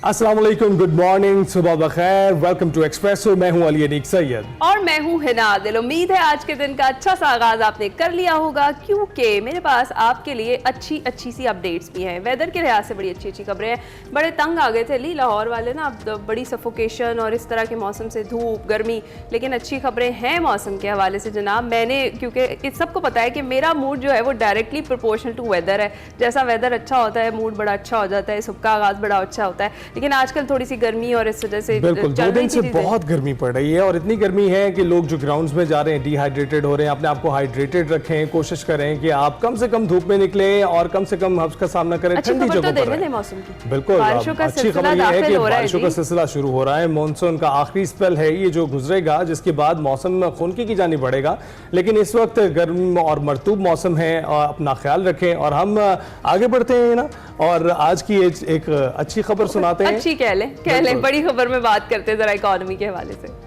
अस्सलाम वालेकुम, good morning, सुबह बखैर, वेलकम टू एक्सप्रेसो। मैं हूं अली अनीक सैयद और मैं हूं हिना आदिल। उम्मीद है आज के दिन का अच्छा सा आगाज आपने कर लिया होगा, क्योंकि मेरे पास आपके लिए अच्छी सी अपडेट्स भी हैं। वेदर के लिहाज से बड़ी अच्छी खबरें हैं। बड़े तंग आ गए थे लाहौर वाले ना, अब बड़ी सफोकेशन और इस तरह के मौसम से, धूप गर्मी, लेकिन अच्छी खबरें हैं मौसम के हवाले से जनाब। मैंने, क्योंकि सबको पता है कि मेरा मूड जो है वो डायरेक्टली प्रोपोर्शनल टू वेदर है। जैसा वेदर अच्छा होता है मूड बड़ा अच्छा हो जाता है, सुबह का आगाज बड़ा अच्छा होता है। लेकिन आजकल थोड़ी सी गर्मी और इस वजह से बिल्कुल 2 दिन से बहुत गर्मी पड़ रही है, और इतनी गर्मी है कि लोग जो ग्राउंड्स में जा रहे हैं डिहाइड्रेटेड हो रहे हैं। अपने आप को हाइड्रेटेड रखें, कोशिश करें कि आप कम से कम धूप में निकलें और कम से कम हब्स का सामना करें ठंडी जगहों पर। मौसम की बिल्कुल अच्छी खबर यह है कि बारिशों का सिलसिला शुरू हो रहा है। मॉनसून का आखिरी स्पेल है ये जो गुजरेगा, जिसके बाद मौसम खुनकी की जानी बढ़ेगा। लेकिन इस वक्त गर्म और मरतूब मौसम है, और अपना ख्याल रखें। और हम आगे बढ़ते हैं ना, और आज की एक अच्छी खबर सुनाते हैं। अच्छी कह लें बड़ी खबर में बात करते हैं जरा इकोनॉमी के हवाले से।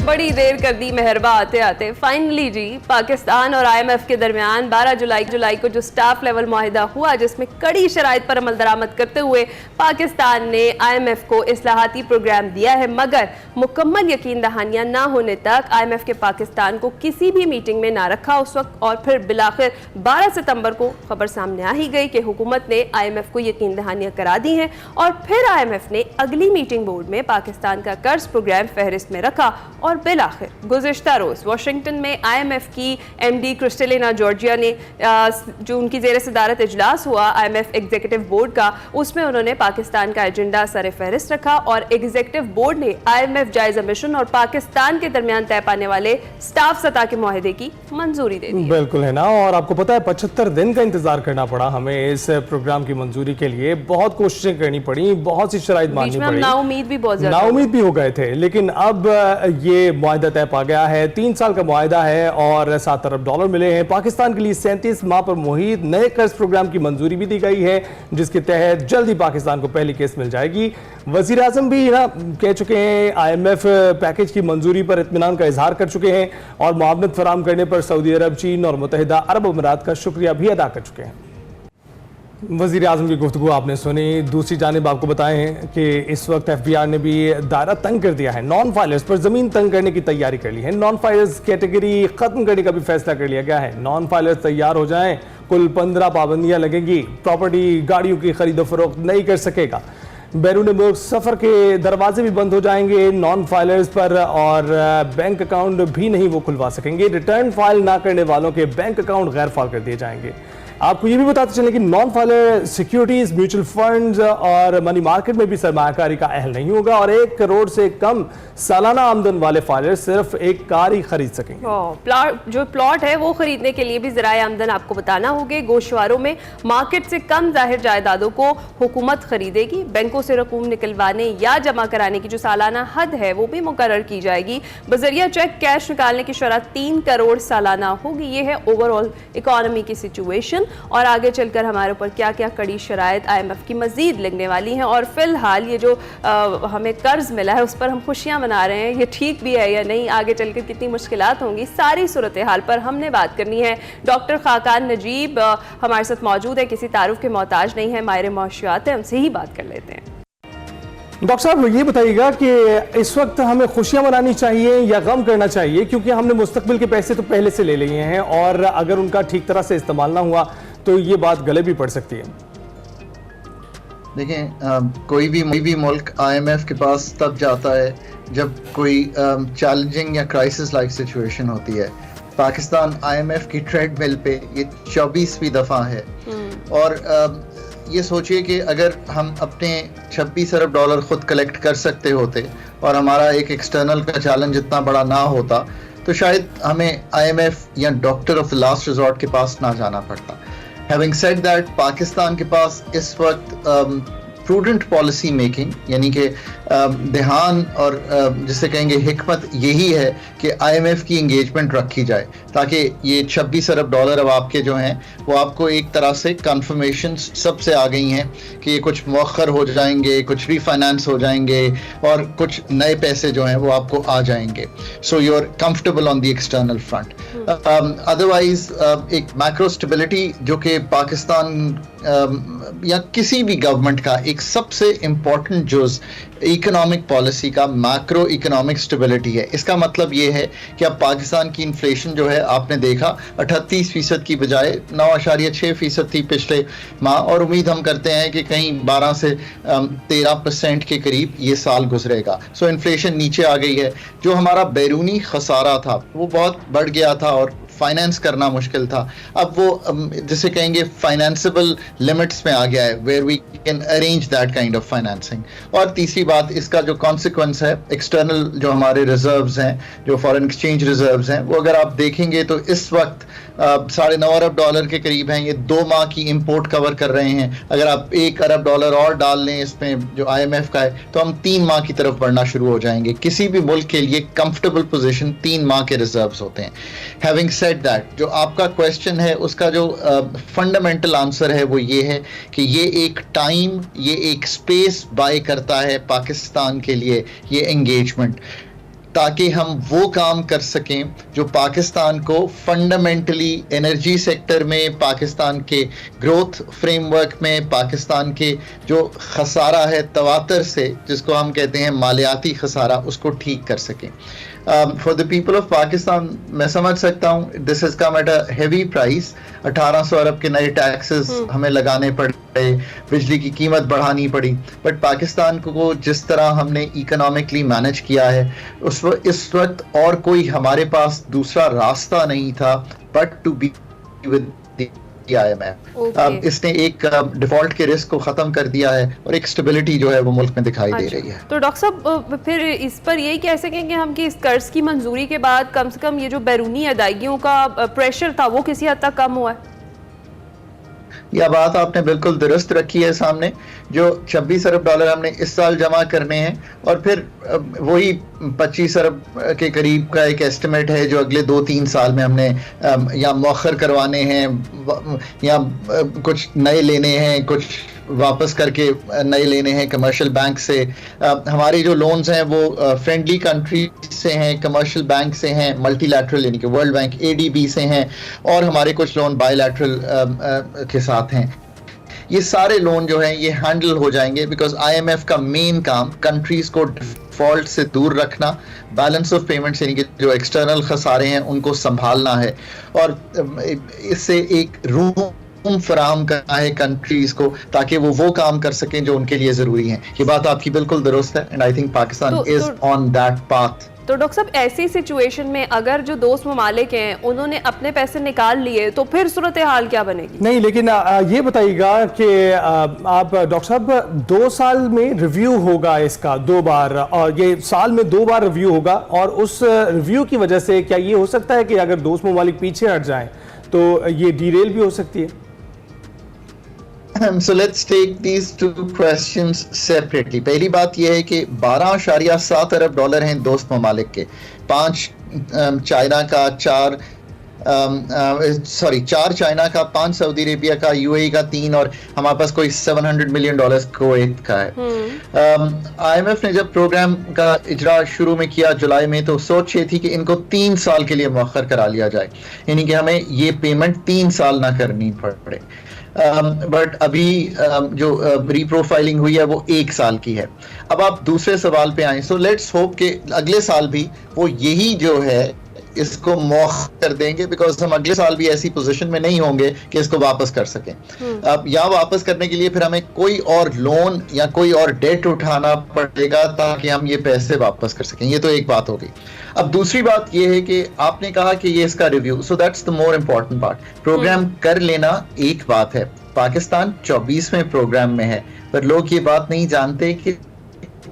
बड़ी देर कर दी मेहरबा आते आते फाइनली जी पाकिस्तान और IMF के दरमियान 12 जुलाई को जो स्टाफ लेवल मुआहिदा हुआ, जिसमें कड़ी शराइत पर अमल दरामद करते हुए पाकिस्तान ने IMF को इस्लाहाती प्रोग्राम दिया है। मगर मुकम्मल यकीन दहानियां ना होने तक IMF के पाकिस्तान को किसी भी मीटिंग में ना रखा उस वक्त। और फिर बिलाखिर 12 सितंबर को खबर सामने आ ही गई कि हुकूमत ने IMF को यकीन दहानियां करा दी हैं। और फिर IMF ने अगली मीटिंग बोर्ड में पाकिस्तान का कर्ज प्रोग्राम फहरिस्त में रखा। और बिलाखिर गुज़िश्ता रोज़ वाशिंगटन में IMF की MD क्रिस्टलिना जॉर्जिया ने जो उनकी ज़ेर सदारत इजलास हुआ IMF एग्जीक्यूटिव बोर्ड का, उसमें उन्होंने पाकिस्तान का एजेंडा सर फहरिस्त रखा। और एग्जीक्यूटिव बोर्ड ने IMF जायज़ा मिशन और पाकिस्तान के दरमियान तय पाने वाले स्टाफ सतह के मुआहदे की मंजूरी दे दी। बिल्कुल है ना, और आपको पता है 75 दिन का इंतजार करना पड़ा हमें इस प्रोग्राम की मंजूरी के लिए। बहुत कोशिशें करनी पड़ी, बहुत सी शराइत माननी पड़ी, नाउमीद भी हो गए थे। लेकिन अब ये मुआहिदा तय पा गया है। 3 साल का मुआहिदा है और $7 अरब मिले हैं। पाकिस्तान के लिए 37 माह पर मुहित नए कर्ज प्रोग्राम की मंजूरी भी दी गई है, जिसके तहत जल्द ही पाकिस्तान को पहली किस्त मिल जाएगी। वजीर आजम भी ना कह चुके हैं, IMF पैकेज की मंजूरी पर इत्मीनान का इजहार कर चुके हैं, और मुआवनत फराहम करने पर सऊदी अरब, चीन और मुत्तहिदा अरब अमीरात का शुक्रिया भी अदा कर चुके हैं। वज़ीर आज़म की गुफ्तगू आपने सुनी। दूसरी जानिब आपको बताएं कि इस वक्त FBI ने भी दायरा तंग कर दिया है। नॉन फाइलर्स पर ज़मीन तंग करने की तैयारी कर ली है। नॉन फाइलर्स कैटेगरी ख़त्म करने का भी फैसला कर लिया गया है। नॉन फाइलर्स तैयार हो जाएं, कुल 15 पाबंदियाँ लगेंगी। प्रॉपर्टी, गाड़ियों की खरीदो फरोख्त नहीं कर सकेगा। बैरून मुल्क सफ़र के दरवाजे भी बंद हो जाएंगे नॉन फाइलर्स पर, और बैंक अकाउंट भी नहीं वो खुलवा सकेंगे। रिटर्न फाइल ना करने वालों के बैंक अकाउंट गैर फाल कर दिए जाएंगे। आपको ये भी बताते चलें कि non filer securities, mutual funds और मनी मार्केट में भी सरमायाकारी का अहल नहीं होगा, और 1 करोड़ से कम सालाना आमदन वाले फाइलर सिर्फ एक कार ही खरीद सकेंगे। जो प्लॉट है वो खरीदने के लिए भी ज़राए आमदन आपको बताना होगा। गोशवारों में मार्केट से कम जाहिर जायदादों को हुकूमत खरीदेगी। बैंकों से रकूम निकलवाने या जमा कराने की जो सालाना हद है वो भी मुकर्रर की जाएगी। बजरिया चेक कैश निकालने की शरह 3 करोड़ सालाना होगी। ये है ओवरऑल इकॉनमी की सिचुएशन। और आगे चलकर हमारे ऊपर क्या क्या कड़ी शराइत IMF की मजीद लगने वाली हैं। और फिलहाल ये जो हमें कर्ज मिला है उस पर हम खुशियां मना रहे हैं, ये ठीक भी है या नहीं, आगे चलकर कितनी मुश्किलात होंगी, सारी सूरत हाल पर हमने बात करनी है। डॉक्टर खाकान नजीब हमारे साथ मौजूद है, किसी तारुफ के मोहताज नहीं है, माहिर मौशूआत है, हमसे ही बात कर लेते हैं। डॉक्टर साहब, ये बताइएगा कि इस वक्त हमें खुशियां मनानी चाहिए या गम करना चाहिए, क्योंकि हमने मुस्तकबिल के पैसे तो पहले से ले लिए हैं, और अगर उनका ठीक तरह से इस्तेमाल ना हुआ तो ये बात गले भी पड़ सकती है। देखें, कोई भी मुल्क IMF के पास तब जाता है जब कोई चैलेंजिंग या क्राइसिस लाइक सिचुएशन होती है। पाकिस्तान IMF की ट्रेडमिल पे ये 24वीं दफ़ा है। और ये सोचिए कि अगर हम अपने $26 अरब खुद कलेक्ट कर सकते होते और हमारा एक एक्सटर्नल का चैलेंज इतना बड़ा ना होता, तो शायद हमें IMF या doctor of the last resort के पास ना जाना पड़ता। हैविंग सेड दैट, पाकिस्तान के पास इस वक्त प्रूडेंट पॉलिसी मेकिंग, यानी कि ध्यान और जिसे कहेंगे हिकमत यही है कि IMF की इंगेजमेंट रखी जाए, ताकि ये 26 अरब डॉलर अब आपके जो हैं वो आपको एक तरह से कंफर्मेशन सबसे आ गई हैं कि ये कुछ मौखर हो जाएंगे, कुछ रीफाइनेंस हो जाएंगे और कुछ नए पैसे जो हैं वो आपको आ जाएंगे. So you are comfortable on the external front. Otherwise एक मैक्रो स्टेबिलिटी जो कि पाकिस्तान या किसी भी गवर्नमेंट का एक सबसे इम्पोर्टेंट जुज़ इकोनॉमिक पॉलिसी का मैक्रो इकोनॉमिक स्टेबिलिटी है. इसका मतलब ये है कि अब पाकिस्तान की इन्फ्लेशन जो है आपने देखा 38% की बजाय 9.6% थी पिछले माह, और उम्मीद हम करते हैं कि कहीं 12 से 13% के करीब ये साल गुजरेगा. सो इन्फ्लेशन नीचे आ गई है. जो हमारा बैरूनी खसारा था वो बहुत बढ़ गया था और फाइनेंस करना मुश्किल था. अब वो जिसे कहेंगे फाइनेंसिबल लिमिट्स में आ गया है, where we can arrange that kind of financing. और तीसरी बात, इसका जो कॉन्सिक्वेंस है, एक्सटर्नल जो हमारे रिजर्व्स हैं, जो फॉरेन एक्सचेंज रिजर्व्स हैं, वो अगर आप देखेंगे तो इस वक्त 9.5 अरब डॉलर के करीब हैं. ये 2 माह की इंपोर्ट कवर कर रहे हैं. अगर आप 1 अरब डॉलर और डाल लें इसमें जो IMF का है, तो हम 3 माह की तरफ बढ़ना शुरू हो जाएंगे. किसी भी मुल्क के लिए कंफर्टेबल पोजीशन 3 माह के रिजर्व्स होते हैं. हैविंग सेड दैट, जो आपका क्वेश्चन है उसका जो फंडामेंटल आंसर है वो ये है कि ये एक टाइम, ये एक स्पेस बाय करता है पाकिस्तान के लिए, ये एंगेजमेंट, ताकि हम वो काम कर सकें जो पाकिस्तान को फंडामेंटली एनर्जी सेक्टर में, पाकिस्तान के ग्रोथ फ्रेमवर्क में, पाकिस्तान के जो खसारा है तवातर से, जिसको हम कहते हैं मालियाती खसारा, उसको ठीक कर सकें. For the people of Pakistan मैं समझ सकता हूँ this has come at a heavy price. 1800 अरब के नए टैक्सेस हमें लगाने पड़े, बिजली की कीमत बढ़ानी पड़ी, बट पाकिस्तान को जिस तरह हमने इकोनॉमिकली मैनेज किया है इस वक्त और कोई हमारे पास दूसरा रास्ता नहीं था but to be with IMF. इसने एक डिफॉल्ट के रिस्क को खत्म कर दिया है और एक स्टेबिलिटी जो है वो मुल्क में दिखाई दे रही है. तो डॉक्टर साहब फिर इस पर यही कह सकेंगे हम कि इस कर्ज की मंजूरी के बाद कम से कम ये जो बैरूनी अदायगियों का प्रेशर था वो किसी हद तक कम हुआ है? यह बात आपने बिल्कुल दुरुस्त रखी है सामने. जो 26 अरब डॉलर हमने इस साल जमा करने हैं और फिर वही 25 अरब के करीब का एक एस्टिमेट है जो अगले 2-3 साल में हमने या मौखर करवाने हैं या कुछ नए लेने हैं, कुछ वापस करके नए लेने हैं कमर्शियल बैंक से. हमारे जो लोन्स हैं वो फ्रेंडली कंट्री से हैं, कमर्शियल बैंक से हैं, मल्टीलैटरल यानी कि वर्ल्ड बैंक ADB से हैं, और हमारे कुछ लोन बायलैटरल के साथ हैं. ये सारे लोन जो हैं ये हैंडल हो जाएंगे बिकॉज IMF का मेन काम कंट्रीज को डिफॉल्ट से दूर रखना, बैलेंस ऑफ पेमेंट्स यानी कि जो एक्सटर्नल खसारे हैं उनको संभालना है, और इससे एक रूम फराहम करना है कंट्रीज को ताकि वो काम कर सकें जो उनके लिए ज़रूरी हैं. ये बात आपकी बिल्कुल दुरुस्त है and I think Pakistan is on that path. तो डॉक्टर साहब ऐसी सिचुएशन में अगर जो दोस्त ममालिक हैं उन्होंने अपने पैसे निकाल लिए तो फिर सूरत हाल क्या बनेगी? नहीं, लेकिन ये बताइएगा कि आप डॉक्टर साहब 2 साल में रिव्यू होगा इसका 2 बार, और ये साल में 2 बार रिव्यू होगा, और उस रिव्यू की वजह से क्या ये हो सकता है कि अगर दोस्त ममालिक पीछे हट जाएं तो ये डीरेल भी हो सकती है? So let's take these 2 questions separately. पहली बात यह है कि 12.7 अरब डॉलर हैं दोस्त ममालिक के, 5 चाइना का, 4 चाइना का, 5 सऊदी अरेबिया का, UAE का 3, और हमारे पास कोई $700 मिलियन कुवैत का है. IMF ने जब प्रोग्राम का इजरा शुरू में किया जुलाई में तो सोच ये थी कि इनको 3 साल के लिए मौखर करा लिया जाए, यानी कि हमें ये पेमेंट 3 साल ना करनी पड़े. बट अभी जो रीप्रोफाइलिंग हुई है वो 1 साल की है. अब आप दूसरे सवाल पे आए. सो लेट्स होप कि अगले साल भी वो यही जो है इसको मौखर कर देंगे, बिकॉज हम अगले साल भी ऐसी पोजीशन में नहीं होंगे कि इसको वापस कर सकें. अब या वापस करने के लिए फिर हमें कोई और लोन या कोई और डेट उठाना पड़ेगा ताकि हम ये पैसे वापस कर सकें. ये तो एक बात हो गई. अब दूसरी बात ये है कि आपने कहा कि ये इसका review, so that's the more important part. Programme कर लेना एक बात है, पाकिस्तान 24वें प्रोग्राम में है, पर लोग ये बात नहीं जानते कि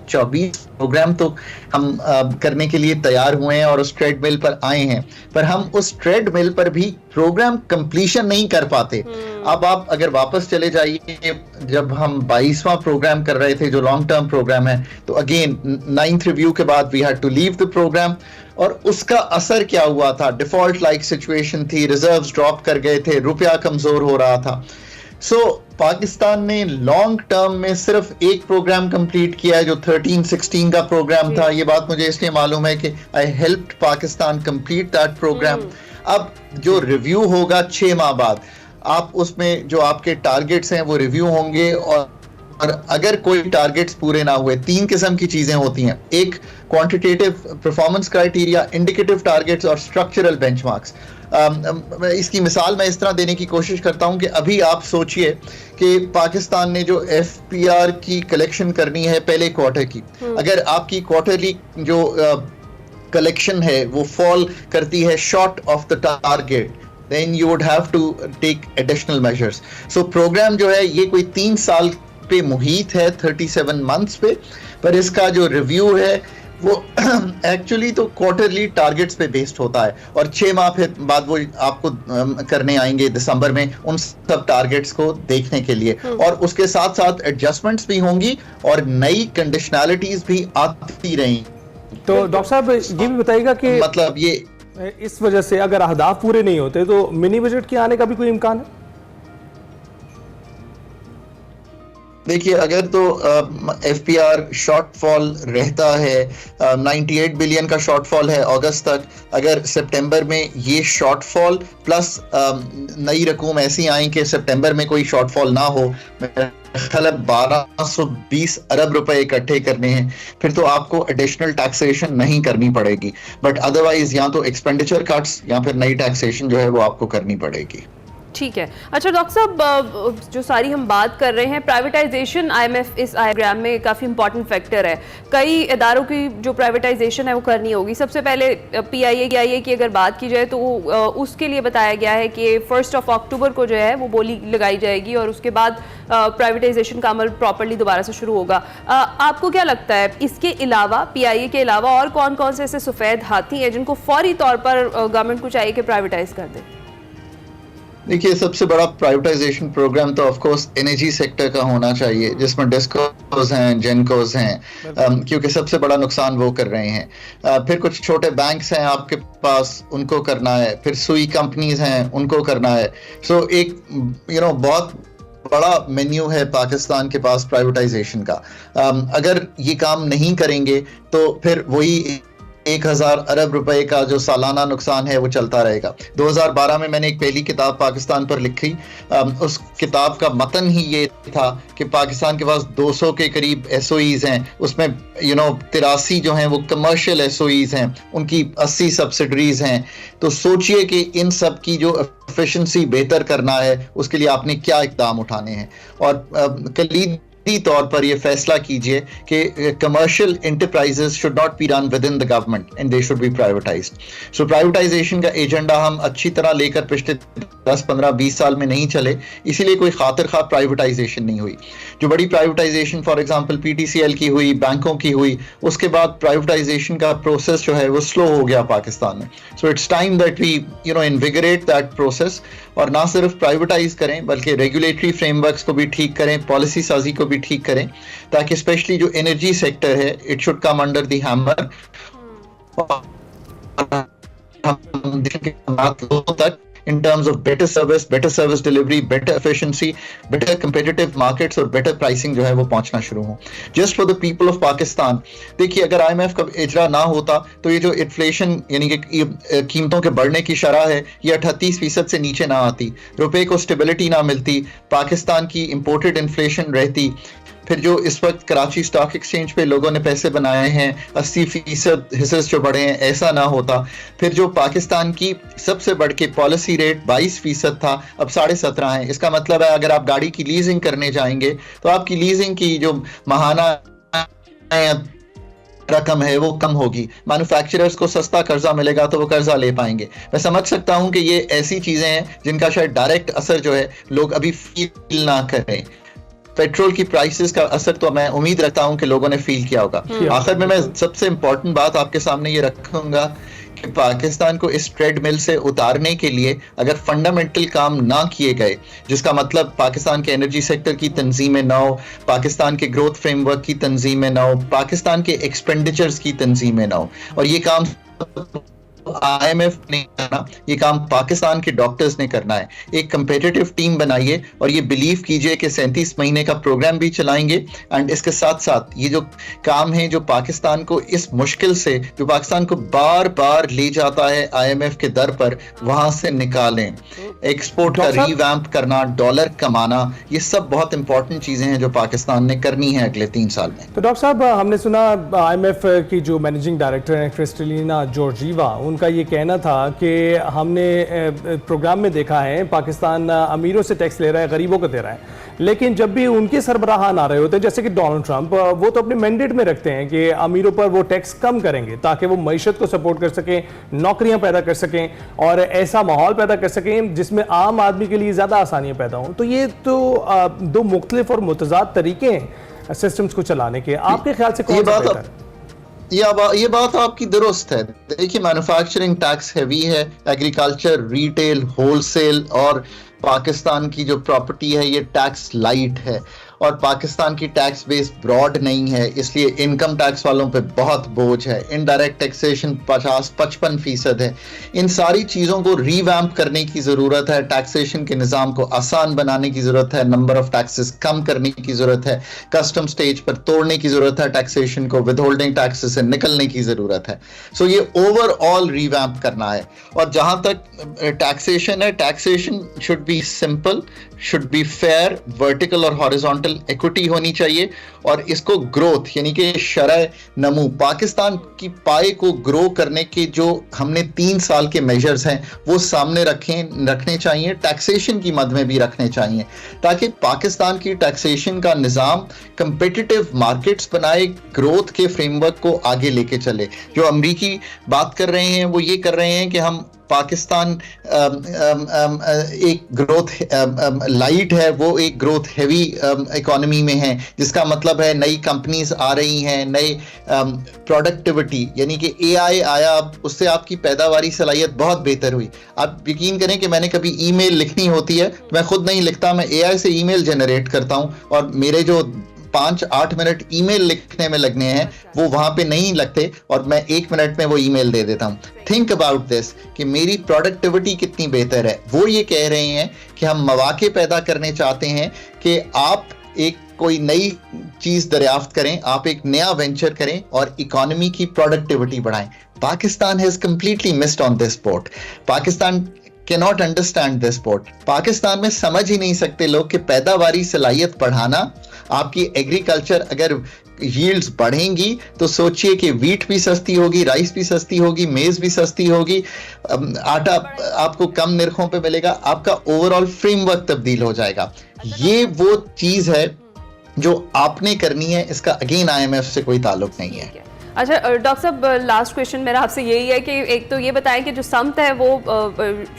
24 प्रोग्राम तो हम करने के लिए तैयार हुए हैं और उस ट्रेडमिल पर आए हैं, पर हम उस ट्रेडमिल पर भी प्रोग्राम कंप्लीशन नहीं कर पाते। अब आप अगर वापस चले जाइए, जब हम 22वां प्रोग्राम कर रहे थे जो लॉन्ग टर्म प्रोग्राम है, तो अगेन 9th रिव्यू के बाद we had to leave the programme, और उसका असर क्या हुआ था? डिफॉल्ट लाइक सिचुएशन थी, रिजर्व्स ड्रॉप कर गए थे, रुपया कमजोर हो रहा था। पाकिस्तान ने लॉन्ग टर्म में सिर्फ एक प्रोग्राम कंप्लीट किया है जो 13-16 का प्रोग्राम था। ये बात मुझे इसलिए मालूम है कि I helped Pakistan complete that programme. अब जो रिव्यू होगा 6 माह बाद, आप उसमें जो आपके टारगेट्स हैं वो रिव्यू होंगे, और अगर कोई टारगेट्स पूरे ना हुए, 3 किस्म की चीजें होती हैं, एक quantitative performance criteria, indicative targets और स्ट्रक्चरल बेंचमार्क्स। इसकी मिसाल मैं इस तरह देने की कोशिश करता हूं कि अभी आप सोचिए कि पाकिस्तान ने जो FPR की कलेक्शन करनी है पहले क्वार्टर की, अगर आपकी क्वार्टरली जो कलेक्शन है वो फॉल करती है short of the target, then you would have to take additional measures. So programme जो है ये कोई 3 साल पे मुहित है, 37 months पे, पर इसका जो रिव्यू है वो एक्चुअली तो क्वार्टरली टारगेट्स पे बेस्ड होता है, और 6 माह फिर बाद वो आपको करने आएंगे दिसंबर में उन सब टारगेट्स को देखने के लिए, और उसके साथ साथ एडजस्टमेंट्स भी होंगी और नई कंडीशनैलिटीज भी आती रहेंगी। तो डॉक्टर साहब ये भी बताइएगा कि मतलब ये इस वजह से अगर अहदाफ पूरे नहीं होते तो मिनी बजट के आने का भी कोई इम्कान है? देखिए, अगर तो FPR शॉर्टफॉल रहता है, 98 बिलियन का शॉर्टफॉल है अगस्त तक, अगर सितंबर में ये शॉर्टफॉल प्लस नई रकूम ऐसी आई कि सितंबर में कोई शॉर्टफॉल ना हो, ख्याल 1220 अरब रुपए इकट्ठे करने हैं, फिर तो आपको एडिशनल टैक्सेशन नहीं करनी पड़ेगी, बट अदरवाइज या तो एक्सपेंडिचर कट्स या फिर नई टैक्सेशन जो है वो आपको करनी पड़ेगी। ठीक है। अच्छा डॉक्टर साहब, जो सारी हम बात कर रहे हैं, प्राइवेटाइजेशन IMF इस आयाग्राम में काफ़ी इंपॉर्टेंट फैक्टर है। कई इदारों की जो प्राइवेटाइजेशन है वो करनी होगी। सबसे पहले PIA की अगर बात की जाए तो उसके लिए बताया गया है कि 1 अक्टूबर को जो है वो बोली लगाई जाएगी और उसके बाद प्राइवेटाइजेशन का अमल प्रॉपरली दोबारा से शुरू होगा। आपको क्या लगता है इसके अलावा, PIA के अलावा और कौन कौन से ऐसे सफ़ेद हाथी हैं जिनको फौरी तौर पर गवर्नमेंट को चाहिए कि प्राइवेटाइज कर दे? देखिए, सबसे बड़ा प्राइवेटाइजेशन प्रोग्राम तो ऑफ कोर्स एनर्जी सेक्टर का होना चाहिए, जिसमें डिस्कोस हैं, जेनकोस हैं, क्योंकि सबसे बड़ा नुकसान वो कर रहे हैं। फिर कुछ छोटे बैंक्स हैं आपके पास, उनको करना है। फिर सुई कंपनीज हैं, उनको करना है। सो एक बहुत बड़ा मेन्यू है पाकिस्तान के पास प्राइवेटाइजेशन का। अगर ये काम नहीं करेंगे तो फिर वही 1000 अरब रुपए का जो सालाना नुकसान है वो चलता रहेगा। 2012 में मैंने एक पहली किताब पाकिस्तान पर लिखी। उस किताब का मतन ही ये था कि पाकिस्तान के पास 200 के करीब SOEs हैं, उसमें 83 जो हैं वो कमर्शियल SOEs हैं, उनकी 80 सब्सिडरीज हैं। तो सोचिए कि इन सब की जो एफिशिएंसी बेहतर करना है उसके लिए आपने क्या इक़दाम उठाने हैं, और कलीदी तौर पर यह फैसला कीजिए कि commercial enterprises should not be run with in the government and they should be privatised. So privatisation का एजेंडा हम अच्छी तरह लेकर पिछले 10, 15, 20 साल में नहीं चले, इसीलिए कोई खातिर खा प्राइवेटाइजेशन नहीं हुई। जो बड़ी प्राइवेटाइजेशन फॉर एग्जांपल PTCL की हुई, बैंकों की हुई, उसके बाद प्राइवेटाइजेशन का प्रोसेस जो है वो स्लो हो गया पाकिस्तान में। So it's time that we invigorate that process, और ना सिर्फ प्राइवेटाइज करें बल्कि रेगुलेटरी फ्रेमवर्क्स को भी ठीक करें, पॉलिसी साजी को भी ठीक करें, ताकि स्पेशली जो एनर्जी सेक्टर है it should come under the hammer. तक in terms of better service delivery, better efficiency, better competitive markets और better pricing जो है वो पहुंचना शुरू हो just for the people of Pakistan। देखिए, अगर IMF का इजरा ना होता तो ये जो इन्फ्लेशन यानी कि कीमतों के बढ़ने की शरह है ये 38% से नीचे ना आती, रुपए को स्टेबिलिटी ना मिलती, पाकिस्तान की इंपोर्टेड इन्फ्लेशन रहती। फिर जो इस वक्त कराची स्टॉक एक्सचेंज पे लोगों ने पैसे बनाए हैं 80% हिस्से जो बढ़े हैं, ऐसा ना होता। फिर जो पाकिस्तान की सबसे बढ़ के पॉलिसी रेट 22% था, अब 17.5 है। इसका मतलब है अगर आप गाड़ी की लीजिंग करने जाएंगे तो आपकी लीजिंग की जो माहाना रकम है वो कम होगी, मैन्युफैक्चरर्स को सस्ता कर्जा मिलेगा तो वो कर्जा ले पाएंगे। मैं समझ सकता हूं कि ये ऐसी चीजें हैं जिनका शायद डायरेक्ट असर जो है लोग अभी फील ना करें, पेट्रोल की प्राइसेस का असर तो मैं उम्मीद रखता हूं कि लोगों ने फील किया होगा। आखिर में मैं सबसे इंपॉर्टेंट बात आपके सामने ये रखूंगा कि पाकिस्तान को इस ट्रेडमिल से उतारने के लिए अगर फंडामेंटल काम ना किए गए, जिसका मतलब पाकिस्तान के एनर्जी सेक्टर की तंजीमें ना हो, पाकिस्तान के ग्रोथ फ्रेमवर्क की तंजीमें ना हो, पाकिस्तान के एक्सपेंडिचर्स की तंजीमें ना हो, और ये काम IMF ने करना, ये काम पाकिस्तान के डॉक्टर्स ने करना है। एक कंपेटिटिव टीम बनाइए और ये बिलीव कीजिए कि 37 महीने का प्रोग्राम भी चलाएंगे, एंड इसके साथ साथ ये जो काम है जो पाकिस्तान को इस मुश्किल से, जो पाकिस्तान को बार बार ले जाता है IMF के दर पर, वहां से निकालें। एक्सपोर्ट का रीवैम्प करना, डॉलर कमाना, ये सब बहुत इंपॉर्टेंट चीजें हैं जो पाकिस्तान ने करनी है अगले 3 साल में। तो डॉक्टर साहब, हमने सुना IMF की जो मैनेजिंग डायरेक्टर हैं क्रिस्टलिना जॉर्जीवा, उनका ये कहना था कि हमने प्रोग्राम में देखा है पाकिस्तान अमीरों से टैक्स ले रहा है, गरीबों को दे रहा है, लेकिन जब भी उनके सरबराहान आ रहे होते हैं जैसे कि डोनाल्ड ट्रंप, वो तो अपने मैंडेट में रखते हैं कि अमीरों पर वो टैक्स कम करेंगे ताकि वो मईशत को सपोर्ट कर सकें, नौकरियां पैदा कर सकें और ऐसा माहौल पैदा कर सकें जिसमें आम आदमी के लिए ज़्यादा आसानियां पैदा हों। तो ये तो दो मुख्तलिफ और मुतजाद तरीके हैं सिस्टम्स को चलाने के। आपके ख्याल से कौन सा बेहतर है? ये बात आपकी दुरुस्त है। देखिए, मैन्युफैक्चरिंग टैक्स हैवी है, एग्रीकल्चर, रिटेल, होलसेल और पाकिस्तान की जो प्रॉपर्टी है ये टैक्स लाइट है, और पाकिस्तान की टैक्स बेस ब्रॉड नहीं है, इसलिए इनकम टैक्स वालों पे बहुत बोझ है। इनडायरेक्ट टैक्सेशन 50-55% है। इन सारी चीज़ों को रीवैम्प करने की ज़रूरत है, टैक्सेशन के निज़ाम को आसान बनाने की ज़रूरत है, नंबर ऑफ टैक्सेस कम करने की ज़रूरत है, कस्टम स्टेज पर तोड़ने की ज़रूरत है, टैक्सेशन को विदहोल्डिंग टैक्सेस से निकलने की ज़रूरत है। सो ये ओवरऑल रीवैम्प करना है। और जहाँ तक टैक्सेशन है, taxation should be simple, should be fair, vertical और हॉरिजॉन्टल इक्विटी होनी चाहिए, और इसको ग्रोथ यानी कि शरह नमू, पाकिस्तान की पाए को ग्रो करने के जो हमने 3 साल के मेजर्स हैं वो सामने रखने चाहिए, टैक्सेशन की मद में भी रखने चाहिए, ताकि पाकिस्तान की टैक्सेशन का निज़ाम कंपेटिटिव मार्केट्स बनाए, ग्रोथ के फ्रेमवर्क को आगे लेके चले। जो अमरीकी बात कर रहे हैं वो ये कर रहे हैं कि हम पाकिस्तान एक ग्रोथ लाइट है, वो एक ग्रोथ हैवी इकोनॉमी में है, जिसका मतलब है नई कंपनीज आ रही हैं, नई प्रोडक्टिविटी यानी कि AI आया, उससे आपकी पैदावारी सलाहियत बहुत बेहतर हुई। आप यकीन करें कि मैंने कभी ईमेल लिखनी होती है तो मैं खुद नहीं लिखता, मैं AI से ईमेल जनरेट करता हूं, और मेरे जो 5-8 मिनट ईमेल लिखने में लगने हैं वो वहां पे नहीं लगते, और मैं 1 मिनट में वो ईमेल दे देता हूं। थिंक अबाउट दिस कि मेरी प्रोडक्टिविटी कितनी बेहतर है। वो ये कह रहे हैं कि हम मौके पैदा करने चाहते हैं कि आप एक कोई नई चीज दरियाफ्त करें, आप एक नया वेंचर करें और इकोनॉमी की प्रोडक्टिविटी बढ़ाएं। Pakistan has completely missed on this spot. Pakistan cannot understand this sport। Pakistan में समझ ही नहीं सकते लोग कि पैदावारी सलाहियत बढ़ाना, आपकी एग्रीकल्चर अगर यील्ड्स बढ़ेंगी तो सोचिए कि वीट भी सस्ती होगी, राइस भी सस्ती होगी, मेज भी सस्ती होगी, आटा आपको कम निर्खों पे मिलेगा, आपका ओवरऑल फ्रेमवर्क तब्दील हो जाएगा। ये वो चीज है जो आपने करनी है, इसका अगेन IMF से कोई ताल्लुक नहीं है। अच्छा डॉक्टर साहब, लास्ट क्वेश्चन मेरा आपसे यही है कि एक तो ये बताएं कि जो समत है वो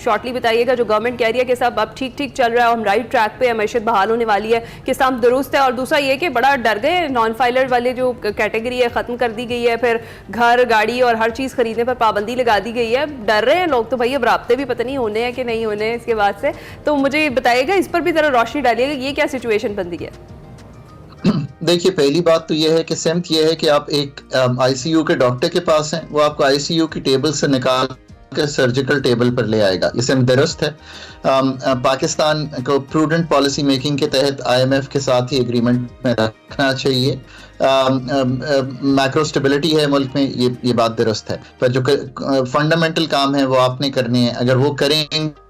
शॉर्टली बताइएगा, जो गवर्नमेंट कह रही है कि सब अब ठीक ठीक चल रहा है, हम राइट ट्रैक पे, मैशत बहाल होने वाली है, कि समत दुरुस्त है, और दूसरा ये कि बड़ा डर गए, नॉन फाइलर वाले जो कैटेगरी है ख़त्म कर दी गई है, फिर घर गाड़ी और हर चीज़ खरीदने पर पाबंदी लगा दी गई है, डर रहे हैं लोग तो भाई अब राब्ते भी पता नहीं होने हैं कि नहीं होने हैं इसके बाद से। तो मुझे बताइएगा, इस पर भी ज़रा रोशनी डालिएगा, ये क्या सिचुएशन बन गई है? देखिए, पहली बात तो यह है कि सेमत यह है कि आप एक ICU के डॉक्टर के पास हैं, वो आपको ICU की टेबल से निकाल कर सर्जिकल टेबल पर ले आएगा, ये सेमत दुरुस्त है। पाकिस्तान को प्रूडेंट पॉलिसी मेकिंग के तहत IMF के साथ ही एग्रीमेंट में रखना चाहिए। मैक्रो स्टेबिलिटी है मुल्क में, ये बात दुरुस्त है, पर जो फंडामेंटल काम है वो आपने करने हैं, अगर वो करेंगे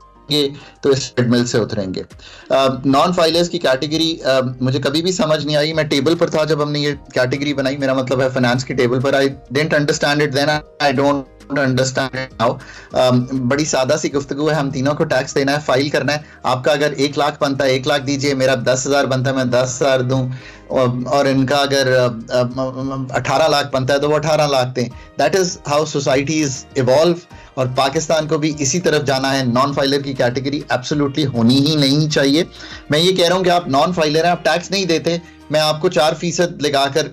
तो इस ट्रेडमिल से उतरेंगे। नॉन फाइलर्स की कैटेगरी मुझे कभी भी समझ नहीं आई। मैं टेबल पर था जब हमने ये कैटेगरी बनाई, मेरा मतलब है फाइनेंस की टेबल पर। I didn't understand it then, I don't understand now. बड़ी सादा सी गुफ्तगू है, हम तीनों को टैक्स देना है, फाइल करना है। आपका अगर 1 लाख बनता है 1 लाख दीजिए, मेरा 10,000 बनता है मैं 10,000 दूं, और इनका अगर 18 लाख बनता है तो वो 18 लाख दें। That is how societies evolve, और पाकिस्तान को भी इसी तरफ जाना है। नॉन फाइलर की कैटेगरी एब्सोल्युटली होनी ही नहीं चाहिए। मैं ये कह रहा हूँ कि आप नॉन फाइलर हैं, आप टैक्स नहीं देते, मैं आपको 4% लगाकर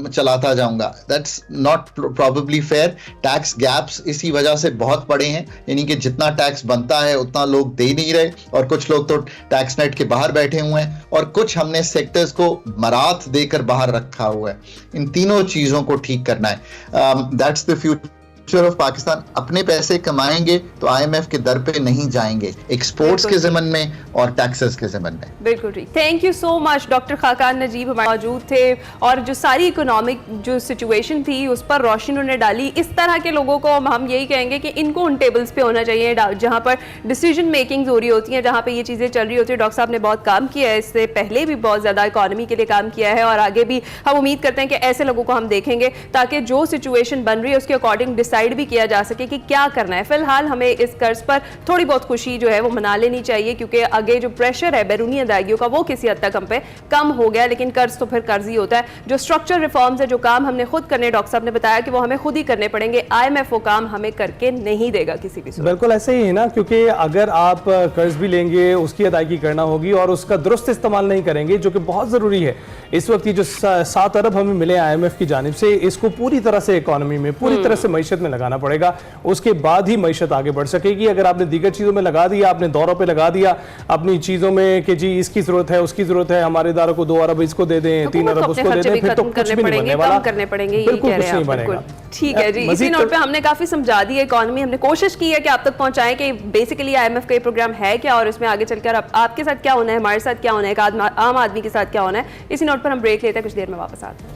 चलाता जाऊंगा। That's not probably fair. Tax gaps इसी वजह से बहुत बड़े हैं, यानी कि जितना टैक्स बनता है उतना लोग दे नहीं रहे, और कुछ लोग तो टैक्स नेट के बाहर बैठे हुए हैं, और कुछ हमने सेक्टर्स को मरात देकर बाहर रखा हुआ है। इन तीनों चीज़ों को ठीक करना है। That's the future of Pakistan. अपने पैसे कमाएंगे तो IMF के दर पे नहीं जाएंगे, एक्सपोर्ट्स के ज़मन में और टैक्सेस के ज़मन में। बिल्कुल ठीक। Thank you so much. Doctor Khaqan Najib हमारे मौजूद थे, और जो सारी इकोनॉमिक जो सिचुएशन थी उस पर रोशनी उन्होंने डाली। इस तरह के लोगों को हम यही कहेंगे कि इनको उन टेबल्स पे होना चाहिए जहाँ पर डिसीजन मेकिंग हो रही होती है, जहाँ पे ये चीज़ें चल रही होती है। डॉक्टर साहब ने बहुत काम किया है, इससे पहले भी बहुत ज़्यादा इकोनॉमी के लिए काम किया है, और आगे भी हम उम्मीद करते हैं कि ऐसे लोगों को हम देखेंगे, ताकि जो सिचुएशन बन रही है उसके अकॉर्डिंग डिसाइड भी किया जा सके कि क्या करना है। फिलहाल हमें इस कर्ज पर थोड़ी बहुत खुशी जो है वो मना लेनी चाहिए, क्योंकि आगे जो प्रेशर है बैरूनी अदायगियों का वो किसी हद तक हम पे कम हो गया, लेकिन कर्ज तो फिर कर्ज ही होता है। जो स्ट्रक्चर रिफॉर्म्स है, जो काम हमने खुद करने, डॉक्टर साहब ने बताया कि वो हमें खुद ही करने पड़ेंगे। IMF वो काम हमें करके नहीं देगा किसी भी सूरत। बिल्कुल ऐसे ही है ना, क्योंकि अगर आप कर्ज भी लेंगे उसकी अदायगी करना होगी और उसका दुरुस्त इस्तेमाल नहीं करेंगे, जो कि बहुत ज़रूरी है। इस वक्त ये जो 7 अरब हमें मिले IMF की जानिब से, इसको पूरी तरह से इकोनॉमी में, पूरी तरह से मईशत में लगाना पड़ेगा, उसके बाद ही मईशत आगे बढ़ सकेगी। अगर आपने दीगर चीज़ों में लगा दिया, आपने दौरों पे लगा दिया अपनी चीज़ों में कि जी इसकी ज़रूरत है, उसकी ज़रूरत है, हमारे इदारों को 2 अरब इसको दे दें, 3 अरब उसको दे दें, फिर तो कुछ भी नहीं बनने वाला, करने पड़ेंगे, बिल्कुल कुछ नहीं बनेगा। ठीक है जी। इसी नोट पे हमने काफ़ी समझा दी है इकोनॉमी, हमने कोशिश की है कि आप तक पहुंचाएं कि बेसिकली IMF का ये प्रोग्राम है क्या, और इसमें आगे चलकर आपके साथ क्या होना है, हमारे साथ क्या होना है, एक आम आदमी के साथ क्या होना है। इसी नोट पर हम ब्रेक लेते हैं, कुछ देर में वापस आते हैं।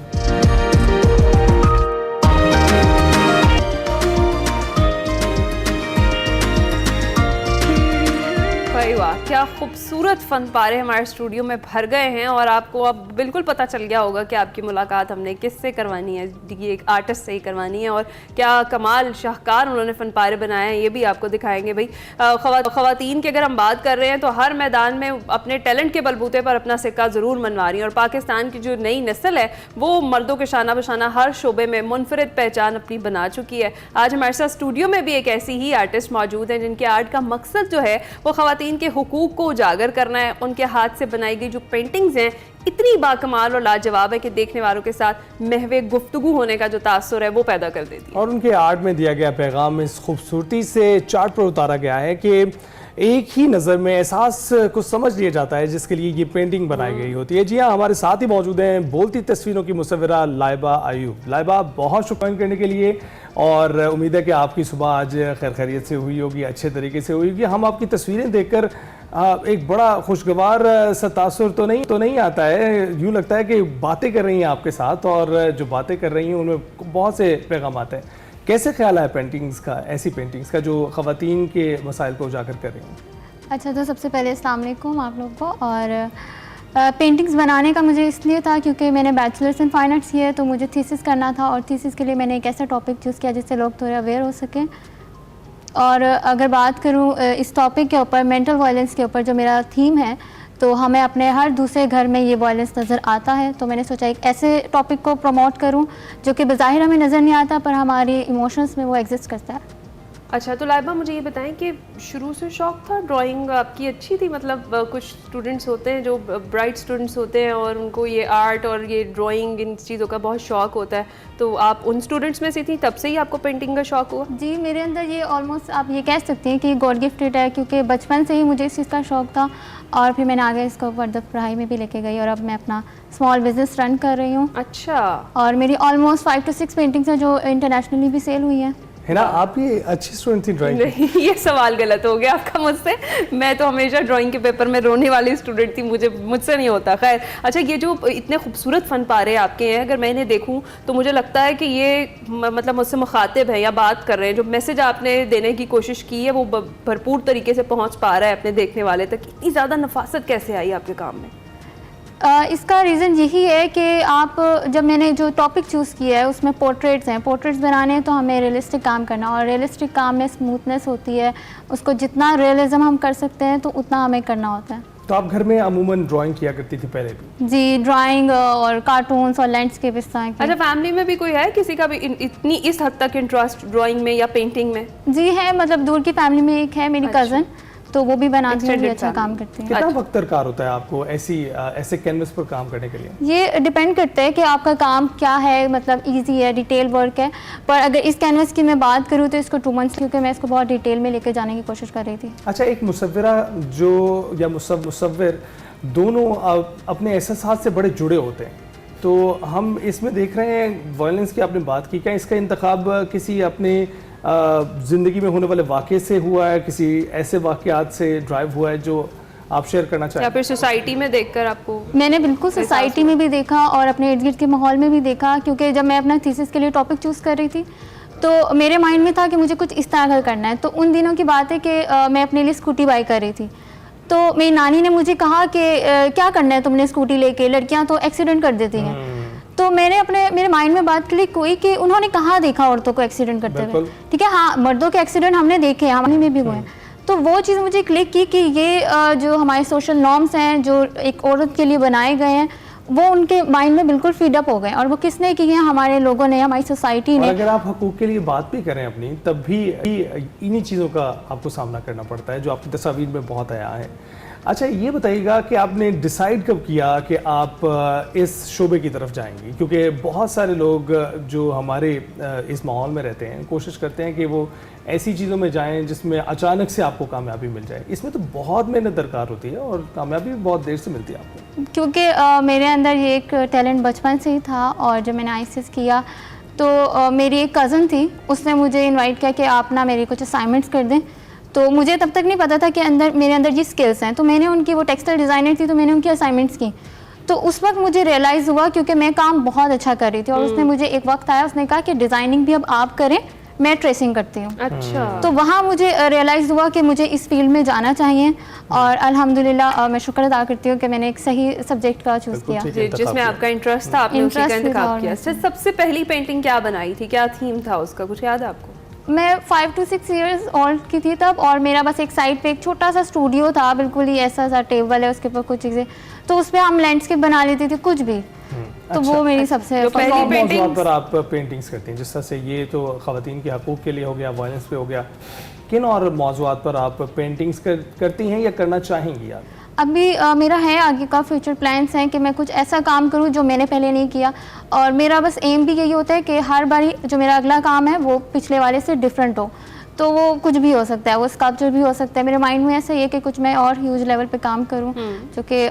वाह, क्या खूबसूरत फन पारे हमारे स्टूडियो में भर गए हैं, और आपको अब बिल्कुल पता चल गया होगा कि आपकी मुलाकात हमने किससे करवानी है, ये एक आर्टिस्ट से ही करवानी है, और क्या कमाल शाहकार उन्होंने फन पारे बनाए हैं ये भी आपको दिखाएंगे। भाई ख़वातीन की अगर हम बात कर रहे हैं तो हर मैदान में अपने टैलेंट के बलबूते पर अपना सिक्का ज़रूर मनवा रही हैं, और पाकिस्तान की जो नई नस्ल है वो मर्दों के शाना बशाना हर शोबे में मुनफरिद पहचान अपनी बना चुकी है। आज हमारे साथ स्टूडियो में भी एक ऐसी ही आर्टिस्ट मौजूद हैं जिनके आर्ट का मकसद जो है वो ख़वातीन के हुकूक को उजागर करना है। उनके हाथ से बनाई गई जो पेंटिंग्स हैं इतनी बाकमाल और लाजवाब है कि देखने वालों के साथ महवे गुफ्तगू होने का जो तासुर है वो पैदा कर देती है। और उनके आर्ट में दिया गया पैगाम इस खूबसूरती से चार्ट पर उतारा गया है कि एक ही नज़र में एहसास को समझ लिया जाता है जिसके लिए ये पेंटिंग बनाई गई होती है। जी हाँ, हमारे साथ ही मौजूद हैं बोलती तस्वीरों की मुसव्विरा लाइबा अयूब। लाइबा, बहुत शुक्रिया करने के लिए, और उम्मीद है कि आपकी सुबह आज खैर खैरियत से हुई होगी, अच्छे तरीके से हुई होगी। हम आपकी तस्वीरें देखकर एक बड़ा खुशगवार सा तासुर तो नहीं आता है, यूँ लगता है कि बातें कर रही हैं आपके साथ, और जो बातें कर रही हैं उनमें बहुत से पैगाम आते हैं। कैसे ख्याल है पेंटिंग्स का, ऐसी पेंटिंग्स का जो ख़वातीन के मसाइल को उजागर कर रही हैं? अच्छा, तो सबसे पहले अस्सलाम वालेकुम आप लोग को। और पेंटिंग्स बनाने का मुझे इसलिए था क्योंकि मैंने बैचलर्स इन फाइन आर्ट्स किया है, तो मुझे थीसिस करना था, और थीसिस के लिए मैंने एक ऐसा टॉपिक चूज़ किया जिससे लोग थोड़े अवेयर हो सकें। और अगर बात करूँ इस टॉपिक के ऊपर, मेंटल वायलेंस के ऊपर, जो मेरा थीम है, तो हमें अपने हर दूसरे घर में ये वायलेंस नज़र आता है, तो मैंने सोचा एक ऐसे टॉपिक को प्रमोट करूं जो कि बज़ाहिर हमें नज़र नहीं आता पर हमारे इमोशंस में वो एग्जिस्ट करता है। अच्छा, तो लाइबा मुझे ये बताएं कि शुरू से शौक़ था, ड्राइंग आपकी अच्छी थी? मतलब कुछ स्टूडेंट्स होते हैं जो ब्राइट स्टूडेंट्स होते हैं और उनको ये आर्ट और ये ड्राइंग इन चीज़ों का बहुत शौक़ होता है, तो आप उन स्टूडेंट्स में से थी? तब से ही आपको पेंटिंग का शौक़ हुआ? जी, मेरे अंदर ये ऑलमोस्ट आप ये कह सकती हैं कि गॉड गिफ्टेड है, क्योंकि बचपन से ही मुझे इस चीज़ का शौक़ था, और फिर मैंने आगे इसको फर्दर पढ़ाई में भी लेके गई, और अब मैं अपना स्मॉल बिजनेस रन कर रही हूँ। अच्छा। और मेरी ऑलमोस्ट 5 से 6 पेंटिंग्स हैं जो इंटरनेशनली भी सेल हुई हैं। है ना, आप ये अच्छी स्टूडेंट थी ड्राइंग? नहीं, ये सवाल गलत हो गया आपका मुझसे। मैं तो हमेशा ड्राइंग के पेपर में रोने वाली स्टूडेंट थी, मुझसे नहीं होता। खैर, अच्छा, ये जो इतने खूबसूरत फन पारे आपके हैं, अगर मैं इन्हें देखूं तो मुझे लगता है कि ये मतलब मुझसे मुखातिब है या बात कर रहे हैं। जो मैसेज आपने देने की कोशिश की है वो भरपूर तरीके से पहुँच पा रहा है अपने देखने वाले तक। इतनी ज़्यादा नफासत कैसे आई आपके काम में? इसका रीज़न यही है कि आप जब मैंने जो टॉपिक चूज़ किया है उसमें पोर्ट्रेट्स हैं, पोर्ट्रेट्स बनाने हैं तो हमें रियलिस्टिक काम करना, और रियलिस्टिक काम में स्मूथनेस होती है, उसको जितना रियलिज्म हम कर सकते हैं तो उतना हमें करना होता है। तो आप घर में अमूमन ड्राइंग किया करती थी पहले भी? जी, ड्राइंग और कार्टून्स और लैंडस्केप इस तरह की। अच्छा, फैमिली में भी कोई है किसी का भी इतनी इस हद तक इंटरेस्ट ड्राइंग में या पेंटिंग में? जी है, मतलब दूर की फैमिली में एक है मेरी कज़न, तो वो भी बनाती है, वो भी Extended अच्छा family। काम करती है। कितना वक्त दरकार होता है आपको ऐसे कैनवस पर काम करने के लिए? ये डिपेंड करता है कि आपका काम क्या है, मतलब इजी है, डिटेल वर्क है। पर अगर इस कैनवस की मैं बात करूँ तो इसको 2 मंथ्स, क्योंकि मैं इसको बहुत डिटेल में लेकर जाने की कोशिश कर रही थी। अच्छा, एक मुसव्विरा जो या मुसव्विर दोनों अपने एहसास से बड़े जुड़े होते हैं, तो हम इसमें देख रहे हैं वायलेंस की आपने बात की, क्या इसका इंतखाब किसी अपने ज़िंदगी में होने वाले वाक़े से हुआ है, किसी ऐसे वाक़यात से ड्राइव हुआ है जो आप शेयर करना चाहें? या फिर सोसाइटी में देखकर आपको? मैंने बिल्कुल सोसाइटी में भी देखा और अपने इर्द गिर्द के माहौल में भी देखा, क्योंकि जब मैं अपना थीसिस के लिए टॉपिक चूज़ कर रही थी तो मेरे माइंड में था कि मुझे कुछ इस तरह का करना है। तो उन दिनों की बात है कि मैं अपने लिए स्कूटी बाई कर रही थी, तो मेरी नानी ने मुझे कहा कि क्या करना है तुमने स्कूटी लेके, लड़कियां तो एक्सीडेंट कर देती हैं। तो मेरे माइंड में बात क्लिक हुई कि उन्होंने कहाँ देखा औरतों को एक्सीडेंट करते हुए। ठीक है, हाँ, मर्दों के एक्सीडेंट हमने देखे हैं, हमारे में भी हुए हैं। तो वो चीज़ मुझे क्लिक की कि ये जो हमारे सोशल नॉर्म्स हैं जो एक औरत के लिए बनाए गए हैं, वो उनके माइंड में बिल्कुल फीड अप हो गए। और वो किसने की है? हमारे लोगों ने, हमारी सोसाइटी ने। और अगर आप हकूक़ के लिए बात भी करें अपनी, तब भी इन्हीं चीज़ों का आपको सामना करना पड़ता है जो आपकी तस्वीर में बहुत आया है। अच्छा, ये बताइएगा कि आपने डिसाइड कब किया कि आप इस शोबे की तरफ जाएंगी? क्योंकि बहुत सारे लोग जो हमारे इस माहौल में रहते हैं कोशिश करते हैं कि वो ऐसी चीज़ों में जाएं जिसमें अचानक से आपको कामयाबी मिल जाए। इसमें तो बहुत मेहनत दरकार होती है और कामयाबी भी बहुत देर से मिलती है आपको। क्योंकि मेरे अंदर ये एक टैलेंट बचपन से ही था, और जब मैंने ICS किया तो मेरी एक कज़न थी, उसने मुझे इनवाइट किया कि आप ना मेरे कुछ असाइनमेंट्स कर दें। तो मुझे तब तक नहीं पता था कि मेरे अंदर ये स्किल्स हैं। तो मैंने उनकी, वो टेक्सटाइल डिज़ाइनर थी, तो मैंने उनकी असाइनमेंट्स की। तो उस वक्त मुझे रियलाइज़ हुआ, क्योंकि मैं काम बहुत अच्छा कर रही थी, और उसने मुझे एक वक्त आया, उसने कहा कि डिज़ाइनिंग भी अब आप करें, मैं ट्रेसिंग करती हूँ। अच्छा। तो वहाँ मुझे रियलाइज़ हुआ कि मुझे इस फील्ड में जाना चाहिए, और अल्हम्दुलिल्लाह मैं शुक्र अदा करती हूँ कि मैंने एक सही सब्जेक्ट का चूज़ किया जिसमें आपका इंटरेस्ट था, आपने उसी का इंतखाब किया। सबसे पहली पेंटिंग क्या बनाई थी, क्या थीम था उसका, कुछ याद है आपको? मैं 5 to 6 years ओल्ड की थी तब, और मेरा बस एक साइड पे एक छोटा सा स्टूडियो था, बिल्कुल ही ऐसा सा टेबल है, उसके ऊपर कुछ चीज़ें, तो उस पर हम लैंडस्केप बना लेते थे, कुछ भी। तो वो मेरी सबसे पहली पेंटिंग पर आप पेंटिंग्स करती हैं, जिस तरह से ये तो ख़वातीन के हकूक़ के लिए हो गया, वायलेंस पे हो गया, किन और मौज़ूआत पर आप पेंटिंग्स करती हैं या करना चाहेंगी आप? अभी मेरा है आगे का फ्यूचर प्लान्स हैं कि मैं कुछ ऐसा काम करूं जो मैंने पहले नहीं किया, और मेरा बस एम भी यही होता है कि हर बारी जो मेरा अगला काम है वो पिछले वाले से डिफरेंट हो। तो वो कुछ भी हो सकता है, वो स्कल्पचर भी हो सकता है। मेरे माइंड में ऐसा ही है कि कुछ मैं और ह्यूज लेवल पे काम करूं जो कि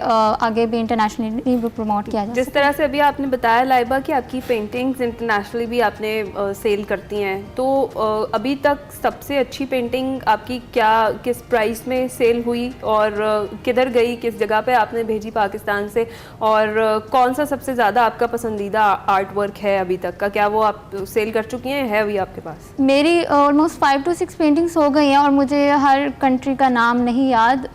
आगे भी इंटरनेशनली भी प्रमोट किया जाए। जिस तरह से अभी आपने बताया लाइबा कि आपकी पेंटिंग्स इंटरनेशनली भी आपने सेल करती हैं, तो अभी तक सबसे अच्छी पेंटिंग आपकी किस प्राइस में सेल हुई, और किधर गई, किस जगह पे आपने भेजी पाकिस्तान से, और कौन सा सबसे ज़्यादा आपका पसंदीदा आर्ट वर्क है अभी तक का? क्या वो आप सेल कर चुकी हैं, है अभी आपके पास? मेरी ऑलमोस्ट 5 to 6 पेंटिंग्स हो गई हैं, और मुझे हर कंट्री का नाम नहीं याद।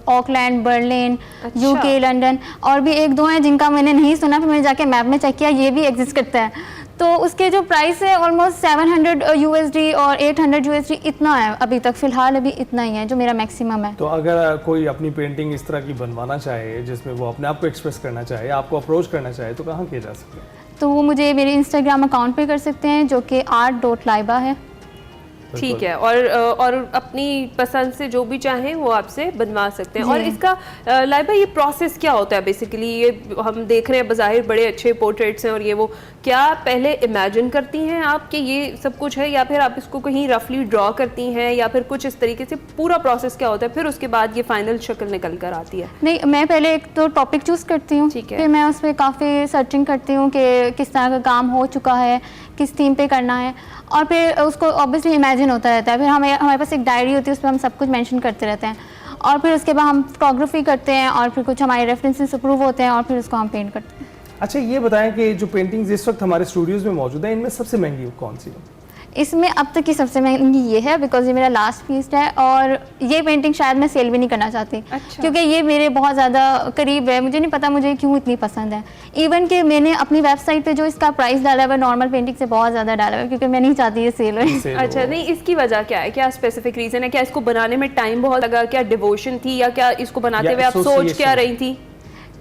ऑकलैंड, बर्लिन, UK, लंदन, और भी 1-2 हैं जिनका मैंने नहीं सुना, फिर मैंने जाके मैप में चेक किया, ये भी एग्जिस्ट करता है। तो उसके जो प्राइस है ऑलमोस्ट 700 USD और 800 USD, इतना है अभी तक, फ़िलहाल अभी इतना ही है जो मेरा मैक्सिमम है। तो अगर कोई अपनी पेंटिंग इस तरह की बनवाना चाहे जिसमें वो अपने आप को एक्सप्रेस करना चाहे, आपको अप्रोच करना चाहे, तो कहाँ किया जा सकता है? तो वो मुझे मेरे इंस्टाग्राम अकाउंट पे कर सकते हैं, जो कि art.laiba है। ठीक है, और अपनी पसंद से जो भी चाहें वो आपसे बनवा सकते हैं। और इसका लाइबा ये प्रोसेस क्या होता है बेसिकली? ये हम देख रहे हैं बज़ाहिर बड़े अच्छे पोर्ट्रेट्स हैं और ये वो, क्या पहले इमेजिन करती हैं आप कि ये सब कुछ है, या फिर आप इसको कहीं रफली ड्रॉ करती हैं, या फिर कुछ इस तरीके से पूरा प्रोसेस क्या होता है, फिर उसके बाद ये फाइनल शक्ल निकल कर आती है? नहीं, मैं पहले एक तो टॉपिक चूज़ करती हूँ, फिर मैं उस पर काफ़ी सर्चिंग करती हूँ कि किस तरह का काम हो चुका है, किस थीम पे करना है, और फिर उसको ऑब्वियसली इमेजिन होता रहता है। फिर हमारे पास एक डायरी होती है, उस पर हम सब कुछ मेंशन करते रहते हैं, और फिर उसके बाद हम फोटोग्राफी करते हैं, और फिर कुछ हमारे रेफरेंसेस अप्रूव होते हैं, और फिर उसको हम पेंट करते हैं। अच्छा, ये बताएं कि जो पेंटिंग्स इस वक्त हमारे स्टूडियोज़ में मौजूद हैं, इनमें सबसे महंगी कौन सी है? इसमें अब तक की सबसे महंगी ये है, बिकॉज ये मेरा लास्ट पीस है और ये पेंटिंग शायद मैं सेल भी नहीं करना चाहती। अच्छा। क्योंकि ये मेरे बहुत ज़्यादा करीब है, मुझे नहीं पता मुझे क्यों इतनी पसंद है। इवन कि मैंने अपनी वेबसाइट पे जो इसका प्राइस डाला है नॉर्मल पेंटिंग से बहुत ज़्यादा डाला है, क्योंकि मैं नहीं चाहती ये सेल हो। अच्छा, नहीं इसकी वजह क्या है, क्या स्पेसिफिक रीजन है, क्या इसको बनाने में टाइम बहुत लगा, क्या डिवोशन थी, या क्या इसको बनाते हुए आप सोच क्या रही थी?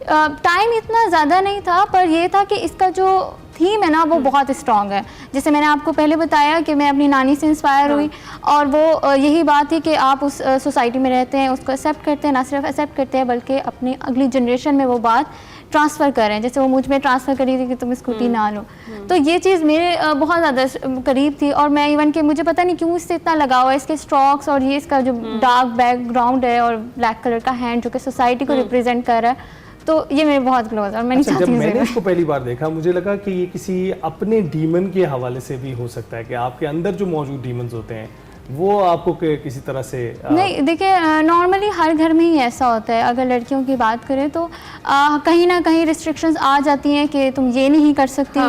टाइम इतना ज़्यादा नहीं था, पर ये था कि इसका जो थीम है ना वो बहुत स्ट्रॉन्ग है। जैसे मैंने आपको पहले बताया कि मैं अपनी नानी से इंस्पायर हुई, और वो यही बात थी कि आप उस सोसाइटी में रहते हैं, उसको एक्सेप्ट करते हैं, ना सिर्फ एक्सेप्ट करते हैं बल्कि अपनी अगली जनरेशन में वो बात ट्रांसफ़र करें। जैसे वो मुझ में ट्रांसफ़र करी थी कि तुम स्कूटी ना लो, तो ये चीज़ मेरे बहुत ज़्यादा करीब थी। और मैं इवन कि मुझे पता नहीं क्यों इससे इतना लगाव है, इसके स्ट्रोक्स और ये इसका जो डार्क बैकग्राउंड है और ब्लैक कलर का हैंड जो कि सोसाइटी को रिप्रेजेंट कर रहा है, तो ये मेरे बहुत क्लोज है। और मैं नहीं चाहती जब मैंने इसको पहली बार देखा मुझे लगा कि ये किसी अपने डीमन के हवाले से भी हो सकता है, कि आपके अंदर जो मौजूद डीमंस होते हैं वो आपको किसी तरह से नहीं। देखिए, नॉर्मली हर घर में ही ऐसा होता है। अगर लड़कियों की बात करें तो कहीं ना कहीं रिस्ट्रिक्शंस आ जाती हैं कि तुम ये नहीं कर सकती,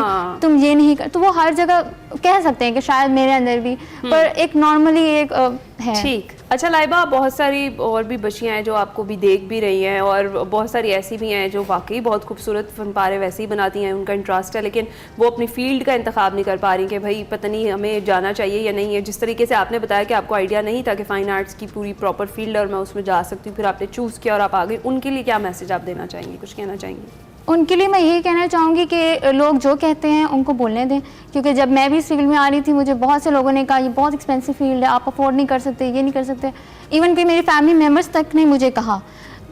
तुम ये नहीं कर, तो वो हर जगह कह सकते हैं कि शायद मेरे अंदर भी, पर एक नॉर्मली एक है। ठीक। अच्छा लाइबा, बहुत सारी और भी बच्चियां हैं जो आपको भी देख भी रही हैं, और बहुत सारी ऐसी भी हैं जो वाकई बहुत खूबसूरत फनपारे वैसे ही बनाती हैं, उनका इंटरेस्ट है, लेकिन वो अपनी फील्ड का इंतखाब नहीं कर पा रही कि भाई पता नहीं हमें जाना चाहिए या नहीं है। जिस तरीके से आपने बताया कि आपको आइडिया नहीं था कि फ़ाइन आर्ट्स की पूरी प्रॉपर फील्ड और मैं उसमें जा सकती हूँ, फिर आपने चूज़ किया और आप आ गए, उनके लिए क्या मैसेज आप देना चाहेंगी, कुछ कहना चाहेंगी? उनके लिए मैं यही कहना चाहूँगी कि लोग जो कहते हैं उनको बोलने दें, क्योंकि जब मैं भी इस फील्ड में आ रही थी मुझे बहुत से लोगों ने कहा ये बहुत एक्सपेंसिव फील्ड है, आप अफोर्ड नहीं कर सकते, ये नहीं कर सकते। इवन कि मेरे फैमिली मेम्बर्स तक ने मुझे कहा,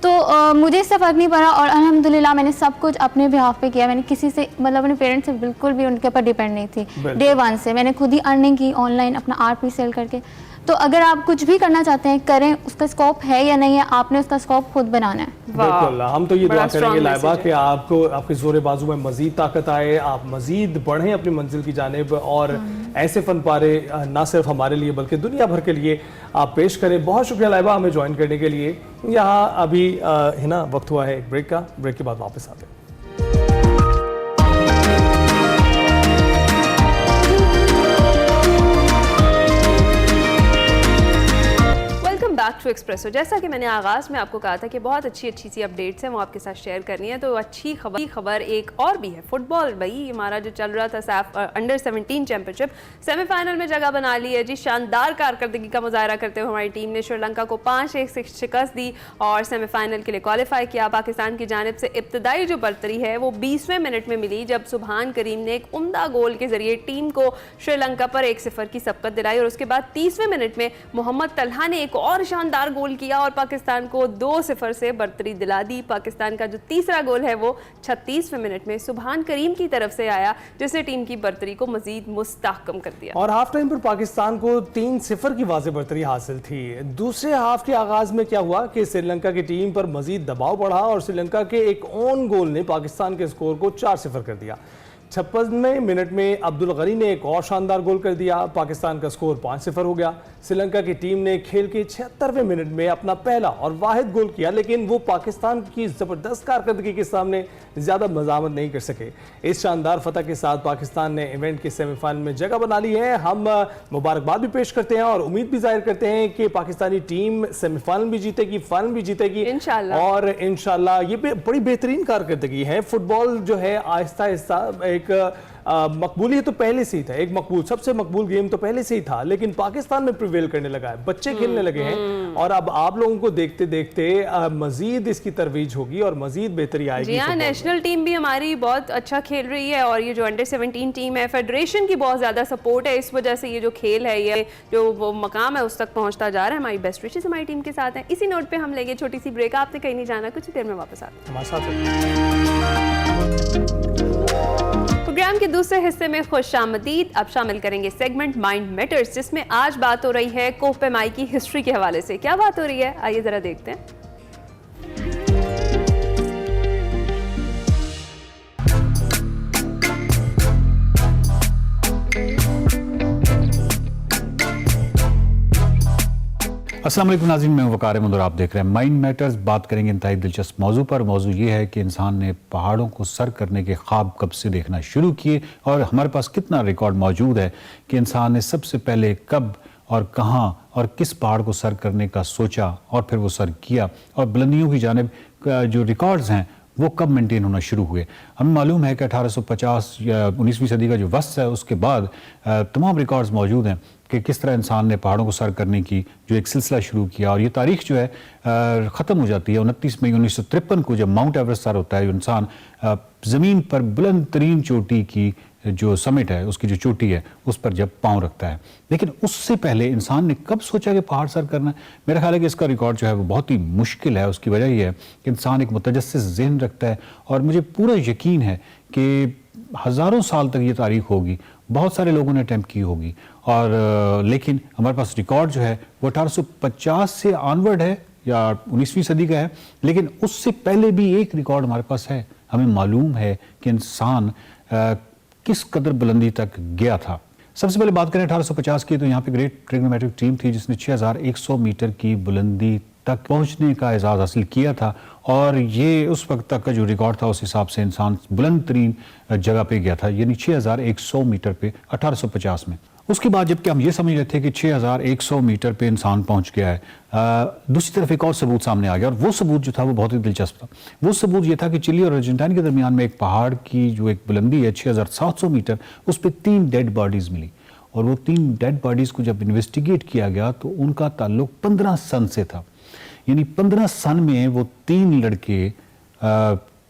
तो मुझे इससे फ़र्क नहीं पड़ा। और अल्हम्दुलिल्लाह मैंने सब कुछ अपने बिहाफ पे किया। मैंने किसी से, मतलब अपने पेरेंट्स से बिल्कुल भी उनके ऊपर डिपेंड नहीं थी। डे 1 से मैंने खुद ही अर्निंग की ऑनलाइन, अपना आर्ट भी सेल करके। तो अगर आप कुछ भी करना चाहते हैं करें, उसका स्कोप है या नहीं है, आपने उसका स्कोप खुद बनाना है। बिल्कुल, हम तो ये दुआ करेंगे लाइबा कि आपको आपके जोरे बाजू में मजीद ताकत आए, आप मजीद बढ़ें अपनी मंजिल की जानिब, और ऐसे फन पारे ना सिर्फ हमारे लिए बल्कि दुनिया भर के लिए आप पेश करें। बहुत शुक्रिया लाइबा हमें ज्वाइन करने के लिए। यहाँ अभी है ना वक्त हुआ है एक ब्रेक का, ब्रेक के बाद वापस आते हैं। Back to Expresso. जैसा कि मैंने आगाज़ में आपको कहा था कि बहुत अच्छी सी अपडेट्स हैं वो आपके साथ शेयर करनी है, तो अच्छी खबर एक और भी है। फुटबॉल भाई हमारा जो चल रहा था सैफ अंडर 17 चैंपियनशिप, सेमीफाइनल में जगह बना ली है जी। शानदार कारकर्दगी का मुजाहरा करते हुए हमारी टीम ने श्रीलंका को 5-1 से शिकस्त दी और सेमीफाइनल के लिए क्वालिफाई किया। पाकिस्तान की जानिब से इब्तदाई जो बर्तरी है वो 20वें मिनट में मिली, जब सुभान करीम ने एक उम्दा गोल के जरिए टीम को श्रीलंका पर 1-0 की सबकत दिलाई, और उसके बाद 30वें मिनट में मोहम्मद तलहा ने एक और शानदार गोल किया और पाकिस्तान को 2-0 से बर्तरी दिला दी। पाकिस्तान का जो तीसरा गोल है वो 36वें मिनट में सुभान करीम की तरफ से आया, जिसने टीम की बर्तरी को मजीद मुस्तहकम कर दिया। और हाफ टाइम पर पाकिस्तान को 3-0 की वाज़ेह बर्तरी हासिल थी। दूसरे हाफ के आगाज में क्या हुआ कि श्रीलंका की टीम पर मजीद दबाव बढ़ा और श्रीलंका के एक ऑन गोल ने पाकिस्तान के स्कोर को 4-0 कर दिया। 56वें मिनट में अब्दुल गनी ने एक और शानदार गोल कर दिया, पाकिस्तान का स्कोर 5-0 हो गया। श्रीलंका की टीम ने खेल के 76वें मिनट में अपना पहला और वाहिद गोल किया, लेकिन वो पाकिस्तान की ज़बरदस्त कारकर्दगी के सामने ज़्यादा मज़ामत नहीं कर सके। इस शानदार फतह के साथ पाकिस्तान ने इवेंट के सेमीफाइनल में जगह बना ली है। हम मुबारकबाद भी पेश करते हैं और उम्मीद भी जाहिर करते हैं कि पाकिस्तानी टीम सेमीफाइनल भी जीतेगी, फाइनल भी जीतेगी इंशाल्लाह। और इंशाल्लाह ये बड़ी बेहतरीन कारकर्दगी है। फुटबॉल जो है आहिस्ता आहिस्ता एक मकबूलियत तो पहले से ही था, एक सबसे मकबूल गेम तो पहले से ही था, लेकिन पाकिस्तान में प्रिवेल करने लगा है, बच्चे खेलने लगे हैं, और अब आप लोगों को देखते देखते मजीद इसकी तरवीज होगी और मजीद बेहतरी आएगी। जी हाँ, नेशनल टीम भी हमारी बहुत अच्छा खेल रही है, और ये जो अंडर 17 टीम है, फेडरेशन की बहुत ज़्यादा सपोर्ट है, इस वजह से ये जो खेल है, ये जो वो मकाम है उस तक पहुँचता जा रहा है। हमारी बेस्ट विशेस हमारी टीम के साथ हैं। इसी नोट पर हम लेंगे छोटी सी ब्रेक, आपने कहीं नहीं जाना, कुछ देर में वापस आते हैं हमारे साथ। प्रोग्राम के दूसरे हिस्से में खुशामदीद। अब शामिल करेंगे सेगमेंट माइंड मैटर्स, जिसमें आज बात हो रही है कोह-ए-माई की हिस्ट्री के हवाले से। क्या बात हो रही है, आइए जरा देखते हैं। अस्सलाम वालेकुम नाज़रीन, मैं वकार अहमद और आप देख रहे हैं माइंड मैटर्स। बात करेंगे इंतहाई दिलचस्प मौजू पर। मौजू ये है कि इंसान ने पहाड़ों को सर करने के ख्वाब कब से देखना शुरू किए और हमारे पास कितना रिकॉर्ड मौजूद है कि इंसान ने सबसे पहले कब और कहाँ और किस पहाड़ को सर करने का सोचा और फिर वो सर किया, और बुलंदियों की जानिब जो रिकॉर्ड्स हैं वो कब मेंटेन होना शुरू हुए। हमें मालूम है कि 1850 या 19वीं सदी का जो वक्त है उसके बाद तमाम रिकॉर्ड्स मौजूद हैं कि किस तरह इंसान ने पहाड़ों को सर करने की जो एक सिलसिला शुरू किया। और ये तारीख जो है ख़त्म हो जाती है 29 मई 1953 को, जब माउंट एवरेस्ट सर होता है। जो इंसान ज़मीन पर बुलंद तरीन चोटी की जो समिट है, उसकी जो चोटी है, उस पर जब पाँव रखता है। लेकिन उससे पहले इंसान ने कब सोचा कि पहाड़ सर करना है? मेरा ख्याल है कि इसका रिकॉर्ड जो है वो बहुत ही मुश्किल है। उसकी वजह यह है कि इंसान एक मुतजस्सिस ज़हन रखता है और मुझे पूरा यकीन है कि हज़ारों साल तक ये तारीख होगी, बहुत सारे लोगों ने अटैम्प्ट की होगी, और लेकिन हमारे पास रिकॉर्ड जो है वो 1850 से ऑनवर्ड है या 19वीं सदी का है। लेकिन उससे पहले भी एक रिकॉर्ड हमारे पास है। हमें मालूम है कि इंसान किस कदर बुलंदी तक गया था। सबसे पहले बात करें 1850 की, तो यहाँ पे ग्रेट ट्रिग्नोमेट्रिक टीम थी जिसने 6100 मीटर की बुलंदी तक पहुँचने का एजाज़ हासिल किया था। और ये उस वक्त तक का जो रिकॉर्ड था उस हिसाब से इंसान बुलंद तरीन जगह पे गया था, यानी 6100 मीटर पे 1850 में। उसके बाद जबकि हम ये समझ रहे थे कि 6100 मीटर पे इंसान पहुंच गया है, दूसरी तरफ एक और सबूत सामने आ गया, और वो सबूत जो था वो बहुत ही दिलचस्प था। वो सबूत ये था कि चिली और अर्जेंटाइन के दरमियान में एक पहाड़ की जो एक बुलंदी है 6700 मीटर, उस पर 3 डेड बॉडीज़ मिली। और वो 3 डेड बॉडीज़ को जब इन्वेस्टिगेट किया गया तो उनका ताल्लुक 15 सन से था। यानी 15 सन में वो 3 लड़के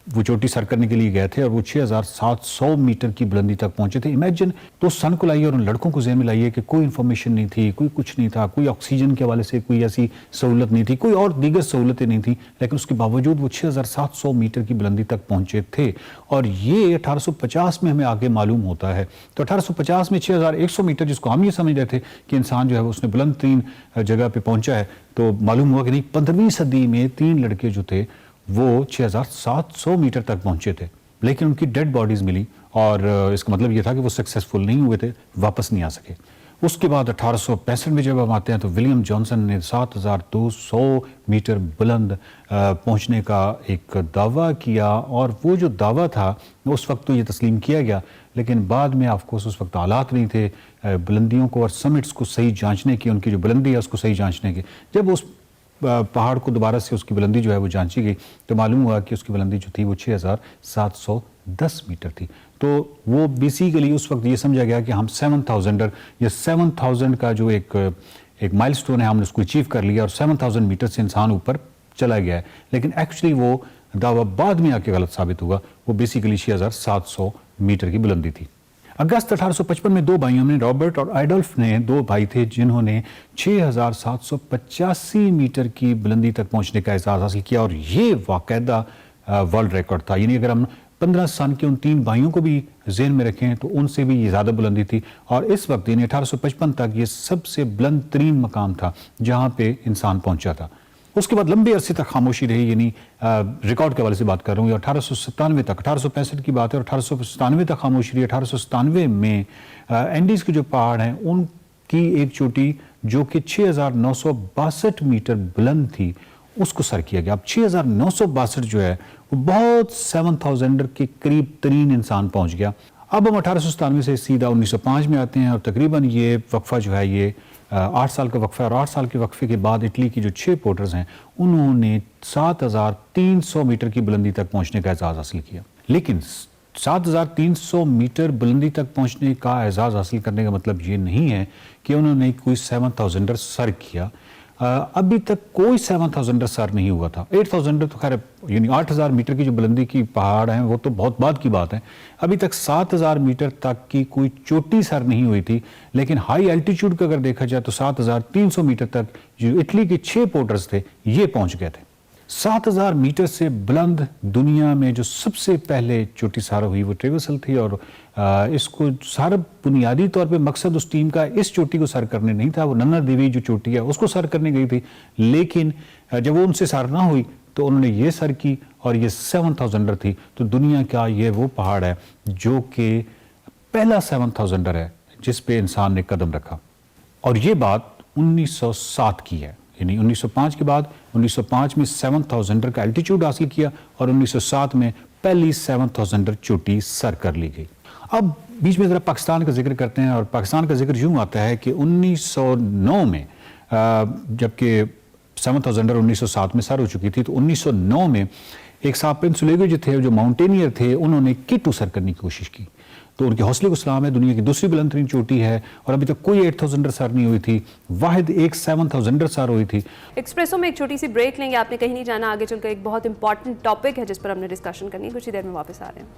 वो चोटी सर करने के लिए गए थे और वो 6700 मीटर की बुलंदी तक पहुंचे थे। इमेजिन, तो सन को लाइए और उन लड़कों को ज़हन में लाइए कि कोई इन्फॉर्मेशन नहीं थी, कोई कुछ नहीं था, कोई ऑक्सीजन के हवाले से कोई ऐसी सहूलत नहीं थी, कोई और दीगर सहूलतें नहीं थी, लेकिन उसके बावजूद वो 6700 मीटर की बुलंदी तक पहुंचे थे। और ये 1850 में हमें आगे मालूम होता है। तो 1850 में 6100 मीटर, जिसको हम ये समझ रहे थे कि इंसान जो है उसने बुलंद तरीन जगह पर पहुंचा है, तो मालूम हुआ कि नहीं, 15वीं सदी में 3 लड़के जो थे वो 6700 मीटर तक पहुंचे थे, लेकिन उनकी डेड बॉडीज़ मिली। और इसका मतलब ये था कि वो सक्सेसफुल नहीं हुए थे, वापस नहीं आ सके। उसके बाद 1865 में जब हम आते हैं तो विलियम जॉनसन ने 7200 मीटर बुलंद पहुंचने का एक दावा किया। और वो जो दावा था उस वक्त तो ये तस्लीम किया गया, लेकिन बाद में ऑफकोर्स उस वक्त हालात नहीं थे बुलंदियों को और समिट्स को सही जांचने की, उनकी जो बुलंदी है उसको सही जांचने की। जब उस पहाड़ को दोबारा से उसकी बुलंदी जो है वो जांची गई तो मालूम हुआ कि उसकी बुलंदी जो थी वो 6710 मीटर थी। तो वो बेसिकली उस वक्त ये समझा गया कि हम 7000 या 7000 का जो एक माइलस्टोन है, हमने उसको अचीव कर लिया और 7000 मीटर से इंसान ऊपर चला गया है। लेकिन एक्चुअली वो दावा बाद में आके गलत साबित हुआ। वो बेसिकली 6700 मीटर की बुलंदी थी। अगस्त 1855 में 2 भाइयों में, रॉबर्ट और एडोल्फ ने, 2 भाई थे जिन्होंने 6785 मीटर की बुलंदी तक पहुंचने का एजाज़ हासिल किया। और ये वाक़ईदा वर्ल्ड रिकॉर्ड था। यानी अगर हम 15 सन के उन 3 भाइयों को भी ज़हन में रखें तो उनसे भी ये ज़्यादा बुलंदी थी। और इस वक्त यानी 1855 तक ये सबसे बुलंद तरीन मकाम था जहाँ पे इंसान पहुँचा था। उसके बाद लंबे अरसे तक खामोशी रही, यानी रिकॉर्ड के हवाले से बात कर रहा हूँ, 1897 तक, 1865 की बात है और 1897 तक खामोशी रही। 1897 में एंडीज़ के जो पहाड़ हैं उनकी एक चोटी जो कि 6962 मीटर बुलंद थी उसको सर किया गया। अब 6962 जो है वो बहुत 7000 के करीब तरीन इंसान पहुँच गया। अब हम 1897 से सीधा 1905 में आते हैं और तकरीबन ये वक्फा जो है ये 8 साल का वक्फा है। और 8 साल के वक्फे के बाद इटली की जो 6 पोर्टर्स हैं उन्होंने 7300 मीटर की बुलंदी तक पहुंचने का एजाज़ हासिल किया। लेकिन 7300 मीटर बुलंदी तक पहुंचने का एजाज़ हासिल करने का मतलब ये नहीं है कि उन्होंने कोई 7000 सर किया। अभी तक कोई 7000 सर नहीं हुआ था। 8000 तो खैर यानी 8000 मीटर की जो बुलंदी की पहाड़ हैं वो तो बहुत बाद की बात है। अभी तक 7000 मीटर तक की कोई चोटी सर नहीं हुई थी। लेकिन हाई एल्टीट्यूड का अगर देखा जाए तो 7300 मीटर तक जो इटली के 6 पोर्टर्स थे ये पहुंच गए थे। 7000 मीटर से बुलंद दुनिया में जो सबसे पहले चोटी सर हुई वो ट्रेवर्सल थी। और इसको सारा बुनियादी तौर पे मकसद उस टीम का इस चोटी को सर करने नहीं था, वो नन्ना देवी जो चोटी है उसको सर करने गई थी। लेकिन जब वो उनसे सर ना हुई तो उन्होंने ये सर की और ये 7000 थी। तो दुनिया का ये वो पहाड़ है जो कि पहला 7000 है जिस पे इंसान ने कदम रखा। और ये बात 1907 की है, यानी 1905 के बाद 1905 में 7,000 का एल्टीट्यूड हासिल किया और 1907 में पहली 7,000 चोटी सर कर ली गई। अब बीच में ज़रा पाकिस्तान का जिक्र करते हैं और पाकिस्तान का जिक्र यूँ आता है कि 1909 में जबकि 7,000 1907 में सर हो चुकी थी, तो 1909 में एक साहब प्रिंस सुलेगो जो थे, जो माउंटेनियर थे, उन्होंने K2 सर करने की कोशिश की। तो उनके हौसले को सलाम है, दुनिया की दूसरी बुलंद तरीन चोटी है और अभी तक कोई 8,000 सर नहीं हुई थी, वाहिद एक 7,000 सर हुई थी। एक्सप्रेसो में एक छोटी सी ब्रेक लेंगे, आपने कहीं नहीं जाना, आगे चलकर एक बहुत इंपॉर्टेंट टॉपिक है जिस पर हमने डिस्कशन करनी है, कुछ ही देर में वापस आ रहे हैं।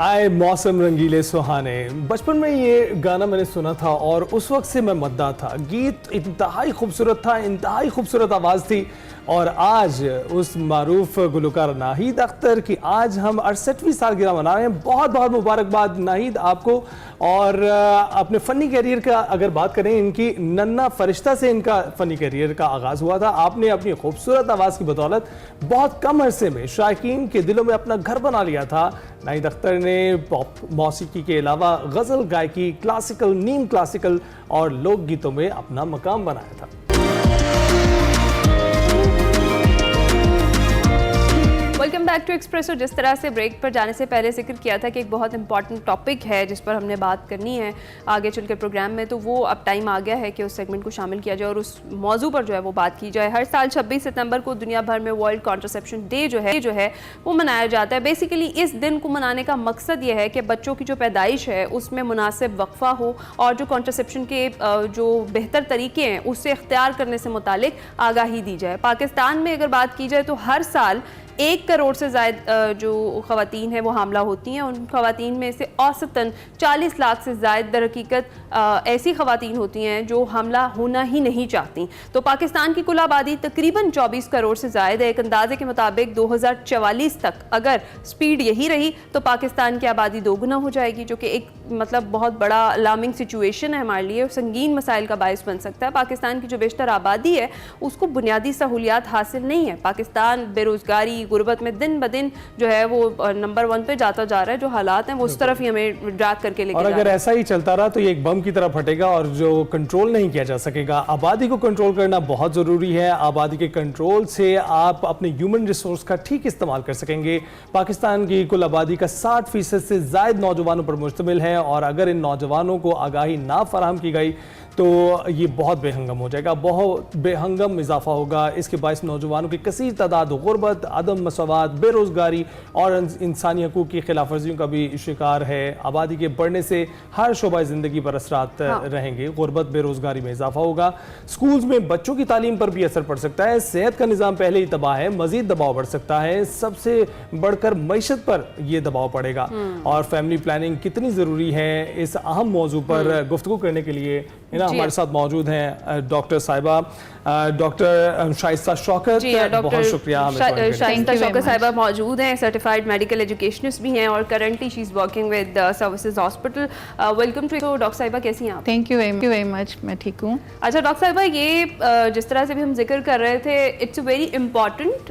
आए मौसम रंगीले सुहाने, बचपन में ये गाना मैंने सुना था और उस वक्त से मैं मद्दा था। गीत इंतहाई खूबसूरत था, इंतहाई खूबसूरत आवाज़ थी और आज उस मारूफ गुलकार नाहिद अख्तर की आज हम 68वीं सालगिरह मना रहे हैं। बहुत बहुत मुबारकबाद नाहिद आपको। और अपने फ़नी करियर का अगर बात करें, इनकी नन्ना फरिश्ता से इनका फ़नी करियर का आगाज़ हुआ था। आपने अपनी खूबसूरत आवाज़ की बदौलत बहुत कम अरसे में शायकीन के दिलों में अपना घर बना लिया था। नाहिद अख्तर ने पॉप मौसीकी के अलावा गज़ल गायकी, क्लासिकल, नीम क्लासिकल और लोकगीतों में अपना मकाम बनाया था। Welcome back to Expresso. जिस तरह से ब्रेक पर जाने से पहले जिक्र किया था कि एक बहुत इंपॉर्टेंट टॉपिक है जिस पर हमने बात करनी है आगे चलकर प्रोग्राम में, तो वो अब टाइम आ गया है कि उस सेगमेंट को शामिल किया जाए और उस मौजू पर जो है वो बात की जाए। हर साल 26 सितंबर को दुनिया भर में वर्ल्ड कॉन्ट्रासेप्शन डे जो है वो मनाया जाता है। बेसिकली इस दिन को मनाने का मकसद ये है कि बच्चों की जो पैदाइश है उसमें मुनासिब वक्फा हो और जो कॉन्ट्रासेप्शन के जो बेहतर तरीके हैं उससे इख्तियार करने से मुतालिक आगाही दी जाए। पाकिस्तान में अगर बात की जाए तो हर साल 1 करोड़ से ज़्यादा जो ख़वातीन हैं वो हामला होती हैं। उन ख़वातीन में से औसतन 40 लाख से ज़्यादा दर हकीकत ऐसी ख़वातीन होती हैं जो हमला होना ही नहीं चाहती। तो पाकिस्तान की कुल आबादी तकरीबन 24 करोड़ से ज़्यादा है। एक अंदाजे के मुताबिक 2044 तक अगर स्पीड यही रही तो पाकिस्तान की आबादी दोगुना हो जाएगी, जो कि एक मतलब बहुत बड़ा अलार्मिंग सिचुएशन है हमारे लिए, संगीन मसाइल का बायस बन सकता है। पाकिस्तान की जो बेशतर आबादी है उसको बुनियादी सहूलियात हासिल नहीं है। पाकिस्तान बेरोज़गारी, गुर्बत में दिन ब दिन जो है वो नंबर 1 पे जाता जा रहा है। जो हालात हैं वो उस तरफ ही हमें ड्रैग करके लेके और अगर ऐसा ही चलता रहा तो ये एक बम की तरह फटेगा और जो कंट्रोल नहीं किया जा सकेगा। आबादी को कंट्रोल करना बहुत ज़रूरी है। आबादी के कंट्रोल से आप अपने ह्यूमन रिसोर्स का ठीक इस्तेमाल कर सकेंगे। पाकिस्तान की कुल आबादी का 60% से ज़ायद नौजवानों पर मुश्तमिल है और अगर इन नौजवानों को आगाही ना फराहम की गई तो ये बहुत बेहंगम हो जाएगा, बहुत बेहंगम इजाफा होगा। इसके बायस नौजवानों की कसीर तादाद गुर्बत, अदम मसवात, बेरोज़गारी और इंसानी हकूक़ की खिलाफ वर्जियों का भी शिकार है। आबादी के बढ़ने से हर शोबा ज़िंदगी पर असरात रहेंगे। गुर्बत, बेरोज़गारी में इजाफा होगा। स्कूल्स में बच्चों की तालीम पर भी असर पड़ सकता है। सेहत का निज़ाम पहले ही तबाह है, मज़ीद दबाव बढ़ सकता है। सबसे बढ़कर मईशत पर यह दबाव पड़ेगा। और फैमिली प्लानिंग कितनी ज़रूरी है, इस अहम मौजू पर गुफ्तगू करने के लिए हमारे साथ मौजूद हैं डॉक्टर साहिबा, डॉक्टर शाइस्ता शौकत। बहुत शुक्रिया। शाइस्ता शौकत साहिबा मौजूद हैं, सर्टिफाइड मेडिकल एजुकेशनिस्ट भी हैं और currently she is working with Services Hospital. Welcome to. Doctor साहिबा कैसी हैं आप? थैंक यू वेरी मच, मैं ठीक हूँ। अच्छा डॉक्टर साहिबा, ये जिस तरह से भी हम जिक्र कर रहे थे, it's a very important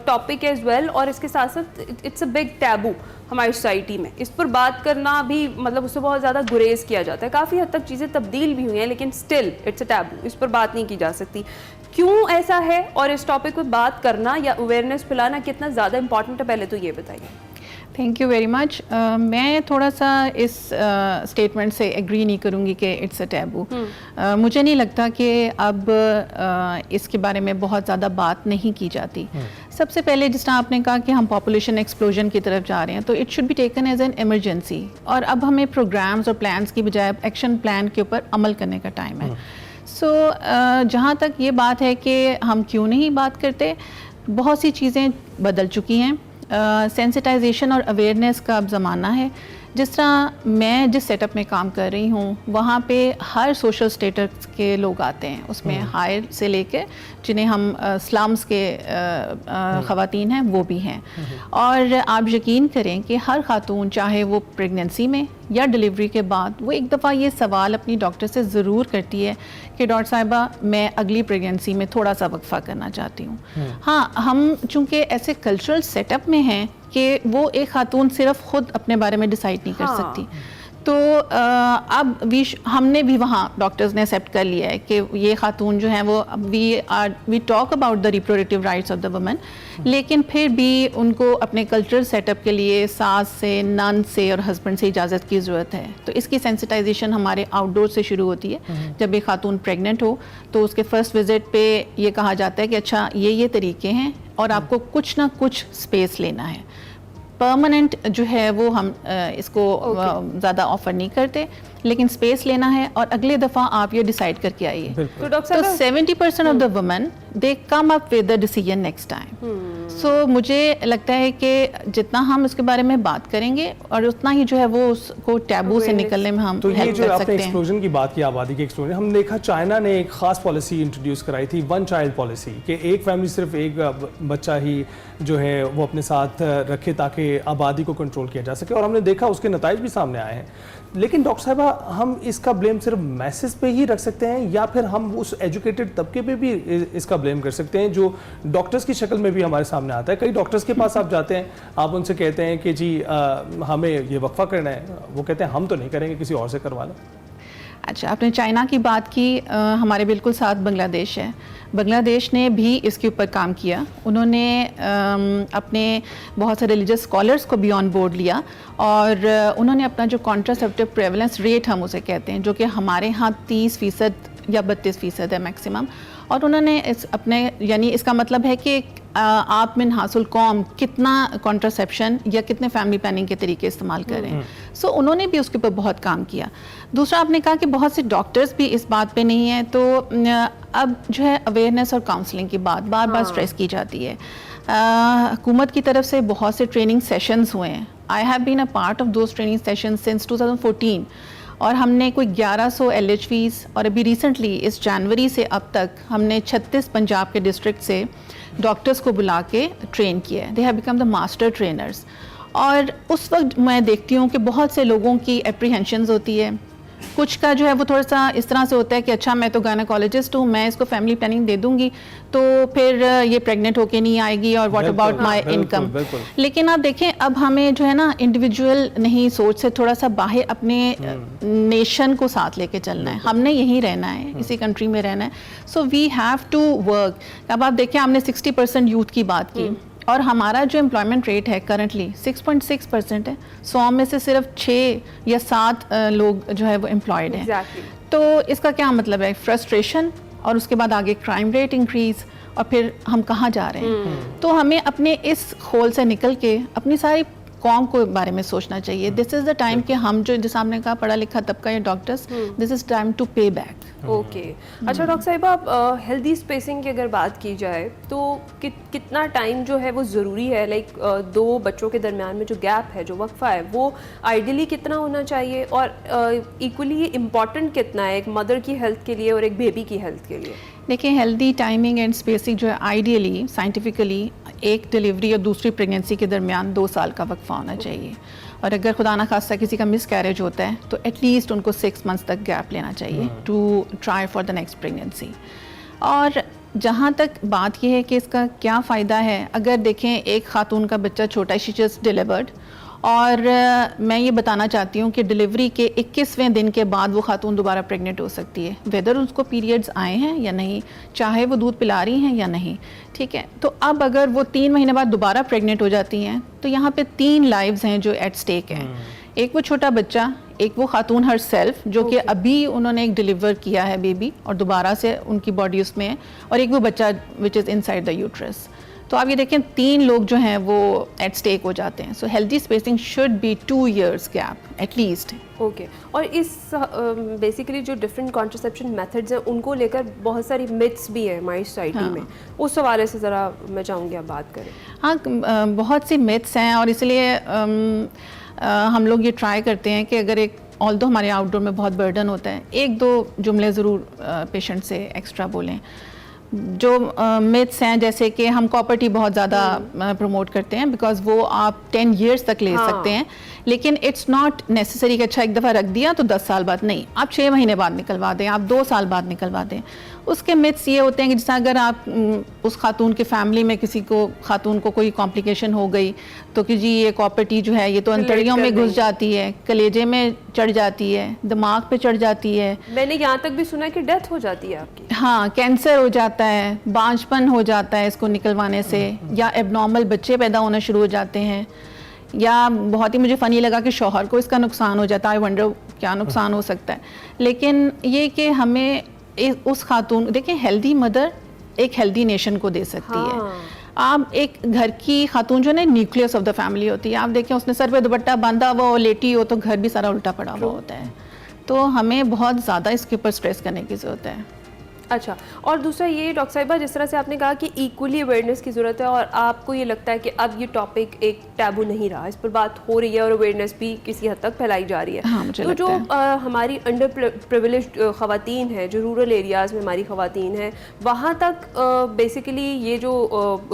topic as well और इसके साथ साथ इट्स अ बिग टैबू हमारी सोसाइटी में। इस पर बात करना भी मतलब उससे बहुत ज़्यादा गुरेज किया जाता है। काफ़ी हद तक चीज़ें तब्दील भी हुई हैं लेकिन स्टिल इट्स अ टैबू, इस पर बात नहीं की जा सकती। क्यों ऐसा है और इस टॉपिक पर बात करना या अवेयरनेस फैलाना कितना ज़्यादा इंपॉर्टेंट है, पहले तो ये बताइए। Thank you very much. मैं थोड़ा सा इस स्टेटमेंट से एग्री नहीं करूँगी कि इट्स अ टैबू। मुझे नहीं लगता कि अब इसके बारे में बहुत ज़्यादा बात नहीं की जाती। सबसे पहले जिस तरह आपने कहा कि हम पॉपुलेशन एक्सप्लोजन की तरफ जा रहे हैं, तो it should be taken as an emergency और अब हमें प्रोग्राम्स और प्लान्स की बजाय एक्शन प्लान के ऊपर अमल करने का टाइम है। सो जहाँ तक ये बात है कि हम क्यों नहीं बात करते, बहुत सी चीज़ें बदल चुकी हैं। सेंसिटाइजेशन और अवेयरनेस का अब ज़माना है। जिस तरह मैं जिस सेटअप में काम कर रही हूँ वहाँ पे हर सोशल स्टेटस के लोग आते हैं, उसमें हायर से लेके जिन्हें हम स्लम्स के ख़वातीन हैं वो भी हैं। और आप यकीन करें कि हर खातून चाहे वो प्रेगनेंसी में या डिलीवरी के बाद वो एक दफ़ा ये सवाल अपनी डॉक्टर से ज़रूर करती है कि डॉक्टर साहिबा मैं अगली प्रेगनेंसी में थोड़ा सा वक्फा करना चाहती हूँ। हाँ, हम चूँकि ऐसे कल्चरल सेटअप में हैं कि वो एक खातून सिर्फ खुद अपने बारे में डिसाइड नहीं कर सकती, तो अब हमने भी वहाँ डॉक्टर्स ने एक्सेप्ट कर लिया है कि ये खातून जो हैं वो we talk about the reproductive rights of the women, लेकिन फिर भी उनको अपने कल्चरल सेटअप के लिए सास से, नंद से और हस्बैंड से इजाज़त की ज़रूरत है। तो इसकी सेंसिटाइजेशन हमारे आउटडोर से शुरू होती है। जब एक खातून प्रेग्नेंट हो तो उसके फर्स्ट विजिट पे ये कहा जाता है कि अच्छा ये तरीके हैं और आपको कुछ ना कुछ स्पेस लेना है। परमानेंट जो है वो हम इसको ज़्यादा ऑफर नहीं करते, लेकिन स्पेस लेना है और अगले दफ़ा आप ये डिसाइड करके आइए। तो डॉक्टर तो 70% of the women they come up with the decision next time. So मुझे लगता है कि जितना हम उसके बारे में बात करेंगे और उतना ही जो है वो उसको टैबू से निकलने में हम तो ये हेल्प जो कर आपने सकते हैं। एक्सप्लोजन की बात की, आबादी की एक्सप्लोजन, हमने देखा चाइना ने एक खास पॉलिसी इंट्रोड्यूस कराई थी, वन चाइल्ड पॉलिसी, कि एक फैमिली सिर्फ एक बच्चा ही जो है वो अपने साथ रखे ताकि आबादी को कंट्रोल किया जा सके, और हमने देखा उसके नताइज भी सामने आए हैं। लेकिन डॉक्टर साहिबा, हम इसका ब्लेम सिर्फ मैसेज पे ही रख सकते हैं या फिर हम उस एजुकेटेड तबके पे भी इसका ब्लेम कर सकते हैं जो डॉक्टर्स की शक्ल में भी हमारे सामने आता है? कई डॉक्टर्स के पास आप जाते हैं, आप उनसे कहते हैं कि जी हमें ये वक्फा करना है, वो कहते हैं हम तो नहीं करेंगे, किसी और से करवा लो। अच्छा, आपने चाइना की बात की, हमारे बिल्कुल साथ बांग्लादेश है। बांग्लादेश ने भी इसके ऊपर काम किया। उन्होंने अपने बहुत सारे रिलीजियस स्कॉलर्स को भी ऑन बोर्ड लिया और उन्होंने अपना जो कॉन्ट्रासेप्टिव प्रेवलेंस रेट हम उसे कहते हैं, जो कि हमारे यहाँ 30% या 32% है मैक्सिमम, और उन्होंने यानी इसका मतलब है कि आप मिन हासिल कौम कितना कॉन्ट्रासेप्शन या कितने फैमिली प्लानिंग के तरीके इस्तेमाल कर रहे हैं। सो उन्होंने भी उसके ऊपर बहुत काम किया। दूसरा, आपने कहा कि बहुत से डॉक्टर्स भी इस बात पे नहीं हैं, तो अब जो है अवेयरनेस और काउंसलिंग की बात बार बार स्ट्रेस की जाती है। हुकूमत की तरफ से बहुत से ट्रेनिंग सेशंस हुए हैं। I have been a part of those training sessions since 2014, और हमने कोई 1100 LHVs और अभी रिसेंटली इस जनवरी से अब तक हमने 36 पंजाब के डिस्ट्रिक्ट से डॉक्टर्स को बुला के ट्रेन किया है। They have become the master trainers. और उस वक्त मैं देखती हूँ कि बहुत से लोगों की एप्रीहेंशंस होती है। कुछ का जो है वो थोड़ा सा इस तरह से होता है कि अच्छा मैं तो गायनेकोलॉजिस्ट हूँ, मैं इसको फैमिली प्लानिंग दे दूंगी तो फिर ये प्रेग्नेंट होके नहीं आएगी और व्हाट अबाउट माय इनकम। लेकिन आप देखें, अब हमें जो है ना इंडिविजुअल नहीं सोच से थोड़ा सा बाहर अपने नेशन को साथ लेके चलना है। हमने यहीं रहना है, इसी कंट्री में रहना है। So we have to work. अब आप देखें, हमने 60% यूथ की बात की और हमारा जो एम्प्लॉयमेंट रेट है करंटली 6.6% है। 100 में से सिर्फ 6 या 7 लोग जो है वो एम्प्लॉयड हैं। तो इसका क्या मतलब है? फ्रस्ट्रेशन, और उसके बाद आगे क्राइम रेट इंक्रीज, और फिर हम कहाँ जा रहे हैं? तो हमें अपने इस खोल से निकल के अपनी सारी कौम को बारे में सोचना चाहिए। दिस इज़ द टाइम कि हम जो जैसे आपने कहा पढ़ा लिखा तबका या doctors, this is time to pay back. Okay. अच्छा डॉक्टर साहिबा, आप हेल्दी स्पेसिंग की अगर बात की जाए तो कितना टाइम जो है वो ज़रूरी है? लाइक 2 बच्चों के दरमियान में जो गैप है, जो वक्फा है, वो आइडियली कितना होना चाहिए और इक्वली इम्पॉर्टेंट कितना है एक मदर की हेल्थ के लिए और एक बेबी की हेल्थ के लिए? देखिए, हेल्दी टाइमिंग एंड स्पेसिंग जो है आइडियली साइंटिफिकली एक डिलीवरी और दूसरी प्रेगनेंसी के दरमियान 2 साल का वक्फा होना चाहिए। और अगर खुदा ना खास्ता किसी का मिस कैरेज होता है तो एटलीस्ट उनको 6 मंथ्स तक गैप लेना चाहिए to try for the next pregnancy. और जहाँ तक बात यह है कि इसका क्या फ़ायदा है, अगर देखें एक खातून का बच्चा छोटा, शी जस्ट डिलीवर्ड, और मैं ये बताना चाहती हूँ कि डिलीवरी के 21वें दिन के बाद वो खातून दोबारा प्रेग्नेंट हो सकती है, वेदर उसको पीरियड्स आए हैं या नहीं, चाहे वो दूध पिला रही हैं या नहीं। ठीक है, तो अब अगर वो 3 महीने बाद दोबारा प्रेग्नेंट हो जाती हैं तो यहाँ पे 3 लाइव्स हैं जो एट स्टेक हैं। एक वो छोटा बच्चा, एक वो खातून हर सेल्फ जो कि अभी उन्होंने एक डिलीवर किया है बेबी और दोबारा से उनकी बॉडी उसमें है, और एक वो बच्चा which is inside the uterus. तो आप ये देखें, 3 लोग जो हैं वो एट स्टेक हो जाते हैं। So healthy spacing should be 2 years gap at least. Okay. और इस बेसिकली जो डिफरेंट कॉन्ट्रासेप्शन मेथड्स हैं उनको लेकर बहुत सारी मिथ्स भी हैं हमारी सोसाइटी में, उस हवाले से ज़रा मैं चाहूँगी आप बात करें। हाँ, बहुत सी मिथ्स हैं और इसलिए हम लोग ये ट्राई करते हैं कि अगर एक ऑल्दो हमारे आउटडोर में बहुत बर्डन होता है, 1-2 जुमले ज़रूर पेशेंट से एक्स्ट्रा बोलें। जो मिथ्स हैं, जैसे कि हम कॉपर टी बहुत ज़्यादा प्रमोट करते हैं बिकॉज वो आप 10 years तक ले सकते हैं, लेकिन इट्स नॉट नेसेसरी कि अच्छा एक दफ़ा रख दिया तो 10 साल बाद नहीं, आप 6 महीने बाद निकलवा दें, आप 2 साल बाद निकलवा दें। उसके मिथ्स ये होते हैं कि जैसे अगर आप उस खातून के फैमिली में किसी को खातून को कोई कॉम्प्लिकेशन हो गई तो कि जी ये कॉपर्टी जो है ये तो अंतड़ियों में घुस जाती है, कलेजे में चढ़ जाती है, दिमाग पे चढ़ जाती है। मैंने यहाँ तक भी सुना है कि डेथ हो जाती है आपकी। हाँ, कैंसर हो जाता है, बांझपन हो जाता है इसको निकलवाने से, या एबनॉर्मल बच्चे पैदा होना शुरू हो जाते हैं, या बहुत ही मुझे फ़नी लगा कि शौहर को इसका नुकसान हो जाता है। आई वंडर क्या नुकसान हो सकता है। लेकिन ये कि हमें उस खातून, देखिए हेल्दी मदर एक हेल्दी नेशन को दे सकती है। आप एक घर की खातून जो है न्यूक्लियस ऑफ द फैमिली होती है। आप देखें उसने सर पे दुपट्टा बांधा हुआ हो, लेटी हो, तो घर भी सारा उल्टा पड़ा हुआ होता है। तो हमें बहुत ज़्यादा इसके ऊपर स्ट्रेस करने की ज़रूरत है। अच्छा, और दूसरा ये डॉक्टर साहिबा, जिस तरह से आपने कहा कि इक्वली अवेयरनेस की ज़रूरत है और आपको ये लगता है कि अब ये टॉपिक एक टैबू नहीं रहा, इस पर बात हो रही है और अवेयरनेस भी किसी हद तक फैलाई जा रही है। हाँ, मुझे तो जो लगता है। हमारी अंडर प्रिविलेज्ड ख़वातीन हैं, जो रूरल एरियाज़ में हमारी ख़वातीन हैं, वहाँ तक बेसिकली ये जो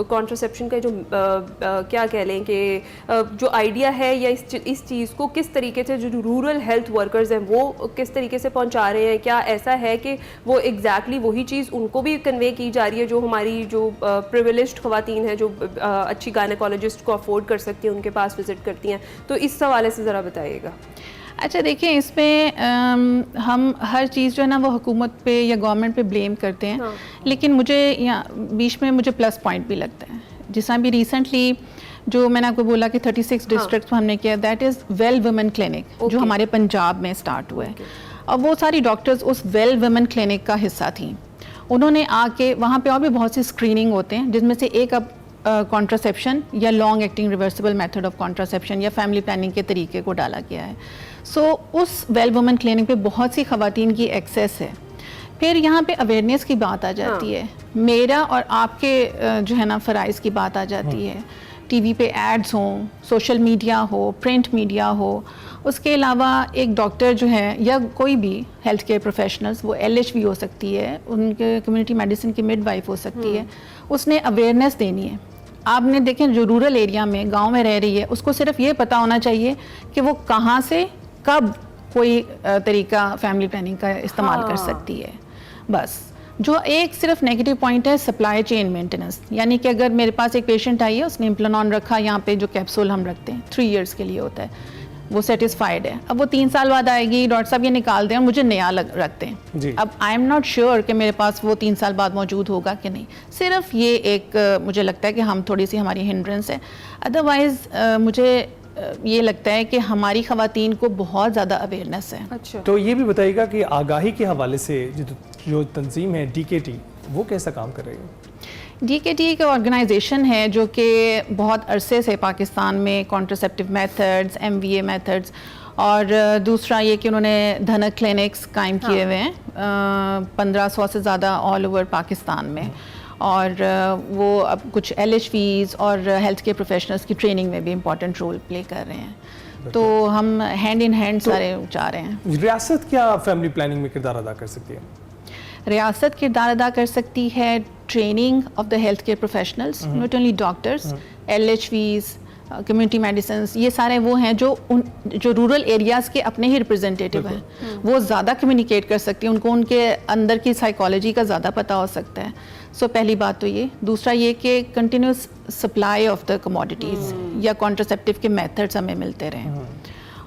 कॉन्ट्रासेप्शन का जो क्या कह लें कि जो आइडिया है या इस चीज़ को किस तरीके से जो रूरल हेल्थ वर्कर्स हैं वो किस तरीके से पहुँचा रहे हैं, क्या ऐसा है कि वो एग्जैक्टली वही चीज़ उनको भी कन्वे की जा रही है जो हमारी जो प्रिविलेज्ड ख़वातीन हैं, जो अच्छी गायनेकोलॉजिस्ट को अफोर्ड कर सकती हैं, उनके पास विज़िट करती हैं? तो इस हवाले से ज़रा बताइएगा। अच्छा, देखिए इसमें हम हर चीज़ जो है ना वो हुकूमत पे या गवर्नमेंट पे ब्लेम करते हैं। हाँ। लेकिन मुझे यहाँ बीच में मुझे प्लस पॉइंट भी लगता है। जिस भी रिसेंटली जो मैंने आपको बोला कि 36 डिस्ट्रिक्ट हमने किया, that is well women clinic जो हमारे पंजाब में स्टार्ट हुआ है। और वो सारी डॉक्टर्स उस वेल वुमेन क्लिनिक का हिस्सा थी। उन्होंने आके वहाँ पे और भी बहुत सी स्क्रीनिंग होते हैं, जिसमें से एक अब कॉन्ट्रासेप्शन या long acting reversible method of contraception या फैमिली प्लानिंग के तरीके को डाला गया है। सो उस वेल वुमेन क्लिनिक पे बहुत सी ख़वातीन की एक्सेस है। फिर यहाँ पे अवेयरनेस की बात आ जाती है, मेरा और आपके जो है ना फ़राइज़ की बात आ जाती है। टीवी पे एड्स हों, सोशल मीडिया हो, प्रिंट मीडिया हो, उसके अलावा एक डॉक्टर जो है या कोई भी हेल्थ केयर प्रोफेशनल्स, वो LHV हो सकती है, उनके कम्युनिटी मेडिसिन की मिडवाइफ हो सकती है, उसने अवेयरनेस देनी है। आपने देखें जो रूरल एरिया में गांव में रह रही है, उसको सिर्फ ये पता होना चाहिए कि वो कहाँ से कब कोई तरीका फैमिली प्लानिंग का इस्तेमाल कर सकती है। बस जो एक सिर्फ नेगेटिव पॉइंट है सप्लाई चेन मेंटेनेंस, यानी कि अगर मेरे पास एक पेशेंट आई है, उसने इम्प्लानॉन रखा, यहाँ पे जो कैप्सूल हम रखते हैं 3 इयर्स के लिए होता है, वो सेटिस्फाइड है। अब वो 3 साल बाद आएगी, डॉक्टर साहब ये निकाल दें और मुझे नया रखते हैं। अब आई एम नॉट श्योर कि मेरे पास वो 3 साल बाद मौजूद होगा कि नहीं। सिर्फ ये एक मुझे लगता है कि हम थोड़ी सी हमारी हिंड्रेंस है। अदरवाइज मुझे ये लगता है कि हमारी ख़वातीन को बहुत ज़्यादा अवेयरनेस है। अच्छा, तो ये भी बताइएगा कि आगाही के हवाले से जो तंजीम है DKT, वो कैसा काम कर रही है? DKT एक ऑर्गेनाइजेशन है जो कि बहुत अरसे से पाकिस्तान में कॉन्ट्रासेप्टिव मेथड्स, MVA मेथड्स, और दूसरा ये कि उन्होंने धनक क्लिनिक्स कायम किए हुए हैं 1500 से ज़्यादा ऑल ओवर पाकिस्तान में। और वो अब कुछ LHVs और हेल्थ केयर प्रोफेशनल्स की ट्रेनिंग में भी इम्पॉर्टेंट रोल प्ले कर रहे हैं। तो हम हैंड इन हैंड सारे जा रहे हैं। रियासत क्या फैमिली प्लानिंग में किरदार अदा कर सकती है? रियासत किरदार अदा कर सकती है training of the health care professionals, not only doctors, LHVs, community medicine, ये सारे वो हैं जो रूरल एरियाज़ के अपने ही रिप्रेजेंटेटिव हैं। वो ज़्यादा कम्युनिकेट कर सकती हैं, उनको उनके अंदर की साइकोलॉजी का ज़्यादा पता हो सकता है। सो पहली बात तो ये। दूसरा ये कि continuous supply of the commodities या कॉन्ट्रासेप्टिव के मेथड्स हमें मिलते रहें,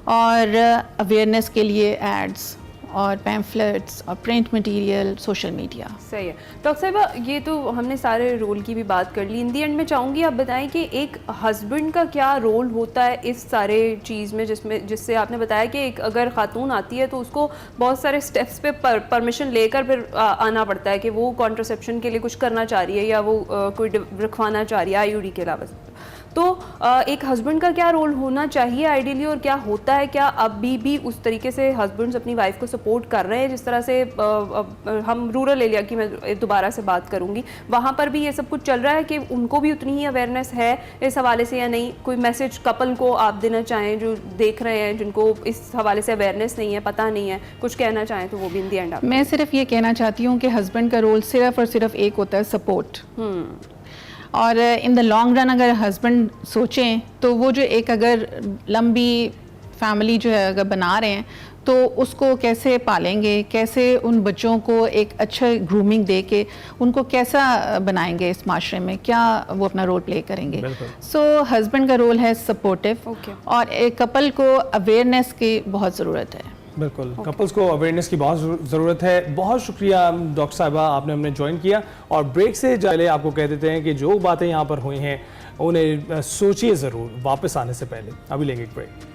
और अवेयरनेस के लिए एड्स और पैम्फलेट्स और प्रिंट मटेरियल, सोशल मीडिया। सही है। डॉक्टर साहिबा, ये तो हमने सारे रोल की भी बात कर ली। इन दी एंड में चाहूँगी आप बताएं कि एक हस्बैंड का क्या रोल होता है इस सारे चीज़ में, जिससे आपने बताया कि एक अगर खातून आती है तो उसको बहुत सारे स्टेप्स पे परमिशन लेकर फिर आना पड़ता है कि वो कॉन्ट्रासेप्शन के लिए कुछ करना चाह रही है या वो कोई रखवाना चाह रही है IUD के अलावा। तो एक हस्बैंड का क्या रोल होना चाहिए आइडियली, और क्या होता है? क्या अभी भी उस तरीके से हस्बैंड्स अपनी वाइफ को सपोर्ट कर रहे हैं जिस तरह से हम रूरल एरिया की मैं दोबारा से बात करूंगी, वहाँ पर भी ये सब कुछ चल रहा है कि उनको भी उतनी ही अवेयरनेस है इस हवाले से या नहीं? कोई मैसेज कपल को आप देना चाहें जो देख रहे हैं, जिनको इस हवाले से अवेयरनेस नहीं है, पता नहीं है, कुछ कहना चाहें तो वो भी इन दी एंड आप। मैं सिर्फ ये कहना चाहती हूँ कि हस्बैंड का रोल सिर्फ और सिर्फ एक होता है, सपोर्ट। और इन द लॉन्ग रन अगर हस्बैंड सोचें तो वो जो एक अगर लंबी फैमिली जो है अगर बना रहे हैं तो उसको कैसे पालेंगे, कैसे उन बच्चों को एक अच्छा ग्रूमिंग दे के उनको कैसा बनाएंगे इस माशरे में, क्या वो अपना रोल प्ले करेंगे। सो हस्बैंड का रोल है सपोर्टिव, और एक कपल को अवेयरनेस की बहुत ज़रूरत है। बिल्कुल, कपल्स को अवेयरनेस की बहुत ज़रूरत है। बहुत शुक्रिया डॉक्टर साहिबा, आपने हमने ज्वाइन किया। और ब्रेक से पहले आपको कह देते हैं कि जो बातें यहाँ पर हुई हैं उन्हें सोचिए ज़रूर वापस आने से पहले। अभी लेंगे एक ब्रेक।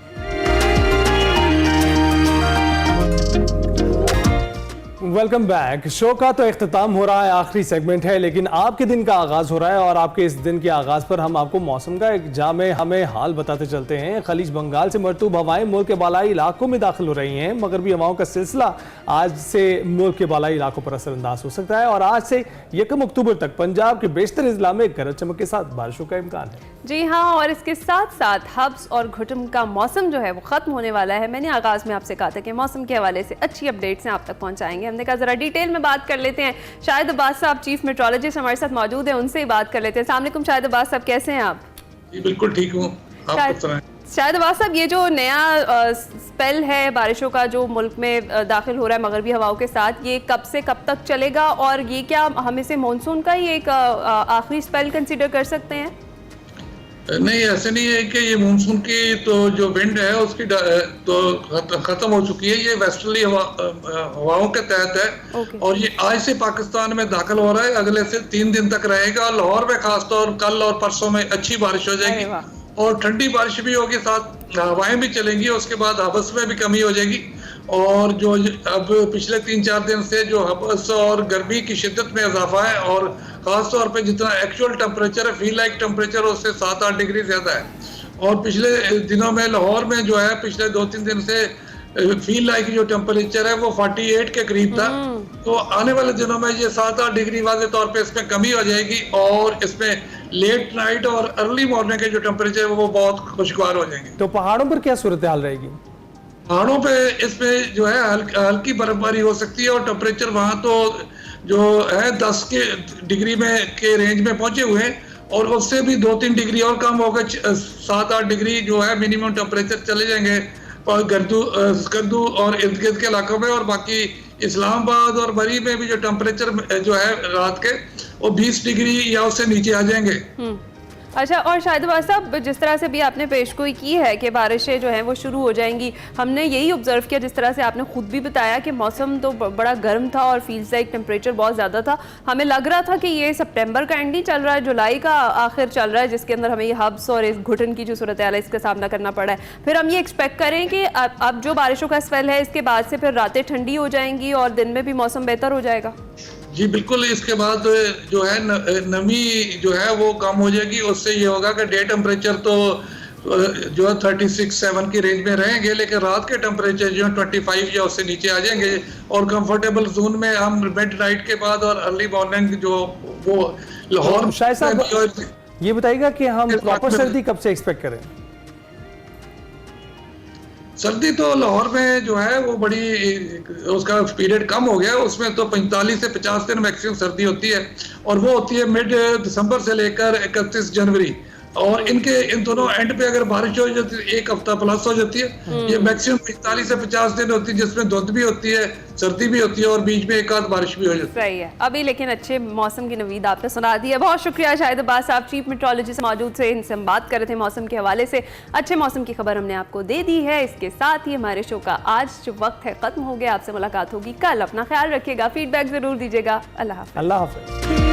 Welcome back. शो का तो इख्तिताम हो रहा है, आखिरी सेगमेंट है, लेकिन आपके दिन का आगाज़ हो रहा है और आपके इस दिन के आगाज़ पर हम आपको मौसम का एक जामे हमें हाल बताते चलते हैं। खलीज बंगाल से मरतूब हवाएं मुल्क के बालाई इलाकों में दाखिल हो रही हैं। मगरबी हवाओं का सिलसिला आज से मुल्क के बालाई इलाकों पर असरअंदाज हो सकता है और आज से 1 अक्टूबर तक पंजाब के बेशतर इजला में गरज चमक के साथ बारिशों का इम्कान है। जी हाँ, और इसके साथ साथ हब्स और घुटम का मौसम जो है वो खत्म होने वाला है। मैंने आगाज में आपसे कहा था कि मौसम के हवाले से अच्छी अपडेट्स हैं आप तक पहुंचाएंगे। हमने कहा जरा डिटेल में बात कर लेते हैं। शाहिद अब्बास साहब चीफ मेट्रोलॉजिस्ट हमारे साथ मौजूद हैं, उनसे ही बात कर लेते हैं। अस्सलाम वालेकुम शाहिद अब्बास साहब, कैसे हैं आप? जी बिल्कुल ठीक हूँ, आप बताएं। शाहिद अब्बास साहब, ये जो नया स्पेल है बारिशों का जो मुल्क में दाखिल हो रहा है मगरबी हवाओं के साथ, ये कब से कब तक चलेगा और ये क्या हम इसे मानसून का ही एक आखिरी स्पेल कंसीडर कर सकते हैं? नहीं, ऐसे नहीं है कि ये मानसून की तो जो विंड है उसकी तो खत्म हो चुकी है। ये वेस्टर्ली हवाओं के तहत है और ये आज से पाकिस्तान में दाखिल हो रहा है, अगले से 3 दिन तक रहेगा। लाहौर में खासतौर कल और परसों में अच्छी बारिश हो जाएगी और ठंडी बारिश भी होगी, साथ हवाएं भी चलेंगी। उसके बाद हबस में भी कमी हो जाएगी और जो अब पिछले 3-4 दिन से जो हबस और गर्मी की शिद्दत में इजाफा है और ख़ास तौर पे जितना एक्चुअल टेम्परेचर है, फील लाइक टेम्परेचर उससे 7-8 डिग्री ज़्यादा है। और पिछले दिनों में लाहौर में जो है पिछले 2-3 दिन से फील लाइक जो टेम्परेचर है वो 48 के करीब था। तो आने वाले दिनों में ये 7-8 डिग्री वाजे तौर पे इसमें कमी हो जाएगी और इसमें लेट नाइट और अर्ली मॉर्निंग के जो टेम्परेचर है वो बहुत खुशगवार हो जाएंगे। तो पहाड़ों पर क्या सूरत हाल रहेगी? पहाड़ों पे इसमें जो है हल्की बर्फबारी हो सकती है और टेम्परेचर वहाँ तो जो है 10 के डिग्री में के रेंज में पहुंचे हुए हैं और उससे भी 2-3 डिग्री और कम होगा। 7-8 डिग्री जो है मिनिमम टेम्परेचर चले जाएंगे गर्दू और इर्द गिर्द के इलाकों में। और बाकी इस्लामाबाद और बरी में भी जो टेम्परेचर जो है रात के वो 20 डिग्री या उससे नीचे आ जाएंगे। अच्छा, और शाहिद अब्बास साहब, जिस तरह से भी आपने पेशगोई की है कि बारिशें जो हैं वो शुरू हो जाएंगी, हमने यही ऑब्जर्व किया जिस तरह से आपने खुद भी बताया कि मौसम तो बड़ा गर्म था और फील्स लाइक टेम्परेचर बहुत ज़्यादा था। हमें लग रहा था कि ये सितंबर का एंड ही चल रहा है, जुलाई का आखिर चल रहा है, जिसके अंदर हमें ये हब्स और इस घुटन की जो सूरत है इसका सामना करना पड़ा है। फिर हम ये एक्सपेक्ट करें कि अब जो बारिशों का स्पेल है इसके बाद से फिर रातें ठंडी हो जाएंगी और दिन में भी मौसम बेहतर हो जाएगा? जी बिल्कुल, इसके बाद जो है नमी जो है वो कम हो जाएगी। उससे ये होगा कि डे टेम्परेचर तो जो है 36-7 की रेंज में रहेंगे, लेकिन रात के टेम्परेचर जो है 25 या उससे नीचे आ जाएंगे और कंफर्टेबल जोन में हम मिड नाइट के बाद और अर्ली मॉर्निंग जो वो लाहौर। शायद साहब ये बताइएगा कि हम प्रॉपर सर्दी कब से एक्सपेक्ट करें? सर्दी तो लाहौर में जो है वो बड़ी उसका पीरियड कम हो गया, उसमें तो 45 से 50 दिन मैक्सिमम सर्दी होती है और वो होती है मिड दिसंबर से लेकर 31 जनवरी। और इन दोनों एंड पे अगर बारिश हो जाती है 1 हफ्ता प्लस हो जाती है। ये मैक्सिमम 45 से 50 दिन होती है जिसमें धुंध भी होती है, सर्दी भी होती है और बीच में एक आध बारिश भी हो जाती है। सही है। अभी लेकिन अच्छे मौसम की नवीद आपने सुना दी है। बहुत शुक्रिया शाहिद अब्बास साहब, चीफ मेट्रोलॉजिस्ट मौजूद से, इनसे हम बात कर रहे थे मौसम के हवाले से। अच्छे मौसम की खबर हमने आपको दे दी है। इसके साथ ही हमारे शो का आज जो वक्त है खत्म हो गया। आपसे मुलाकात होगी कल। अपना ख्याल रखिएगा, फीडबैक जरूर दीजिएगा। अल्लाह हाफ़िज़। अल्लाह हाफ़िज़।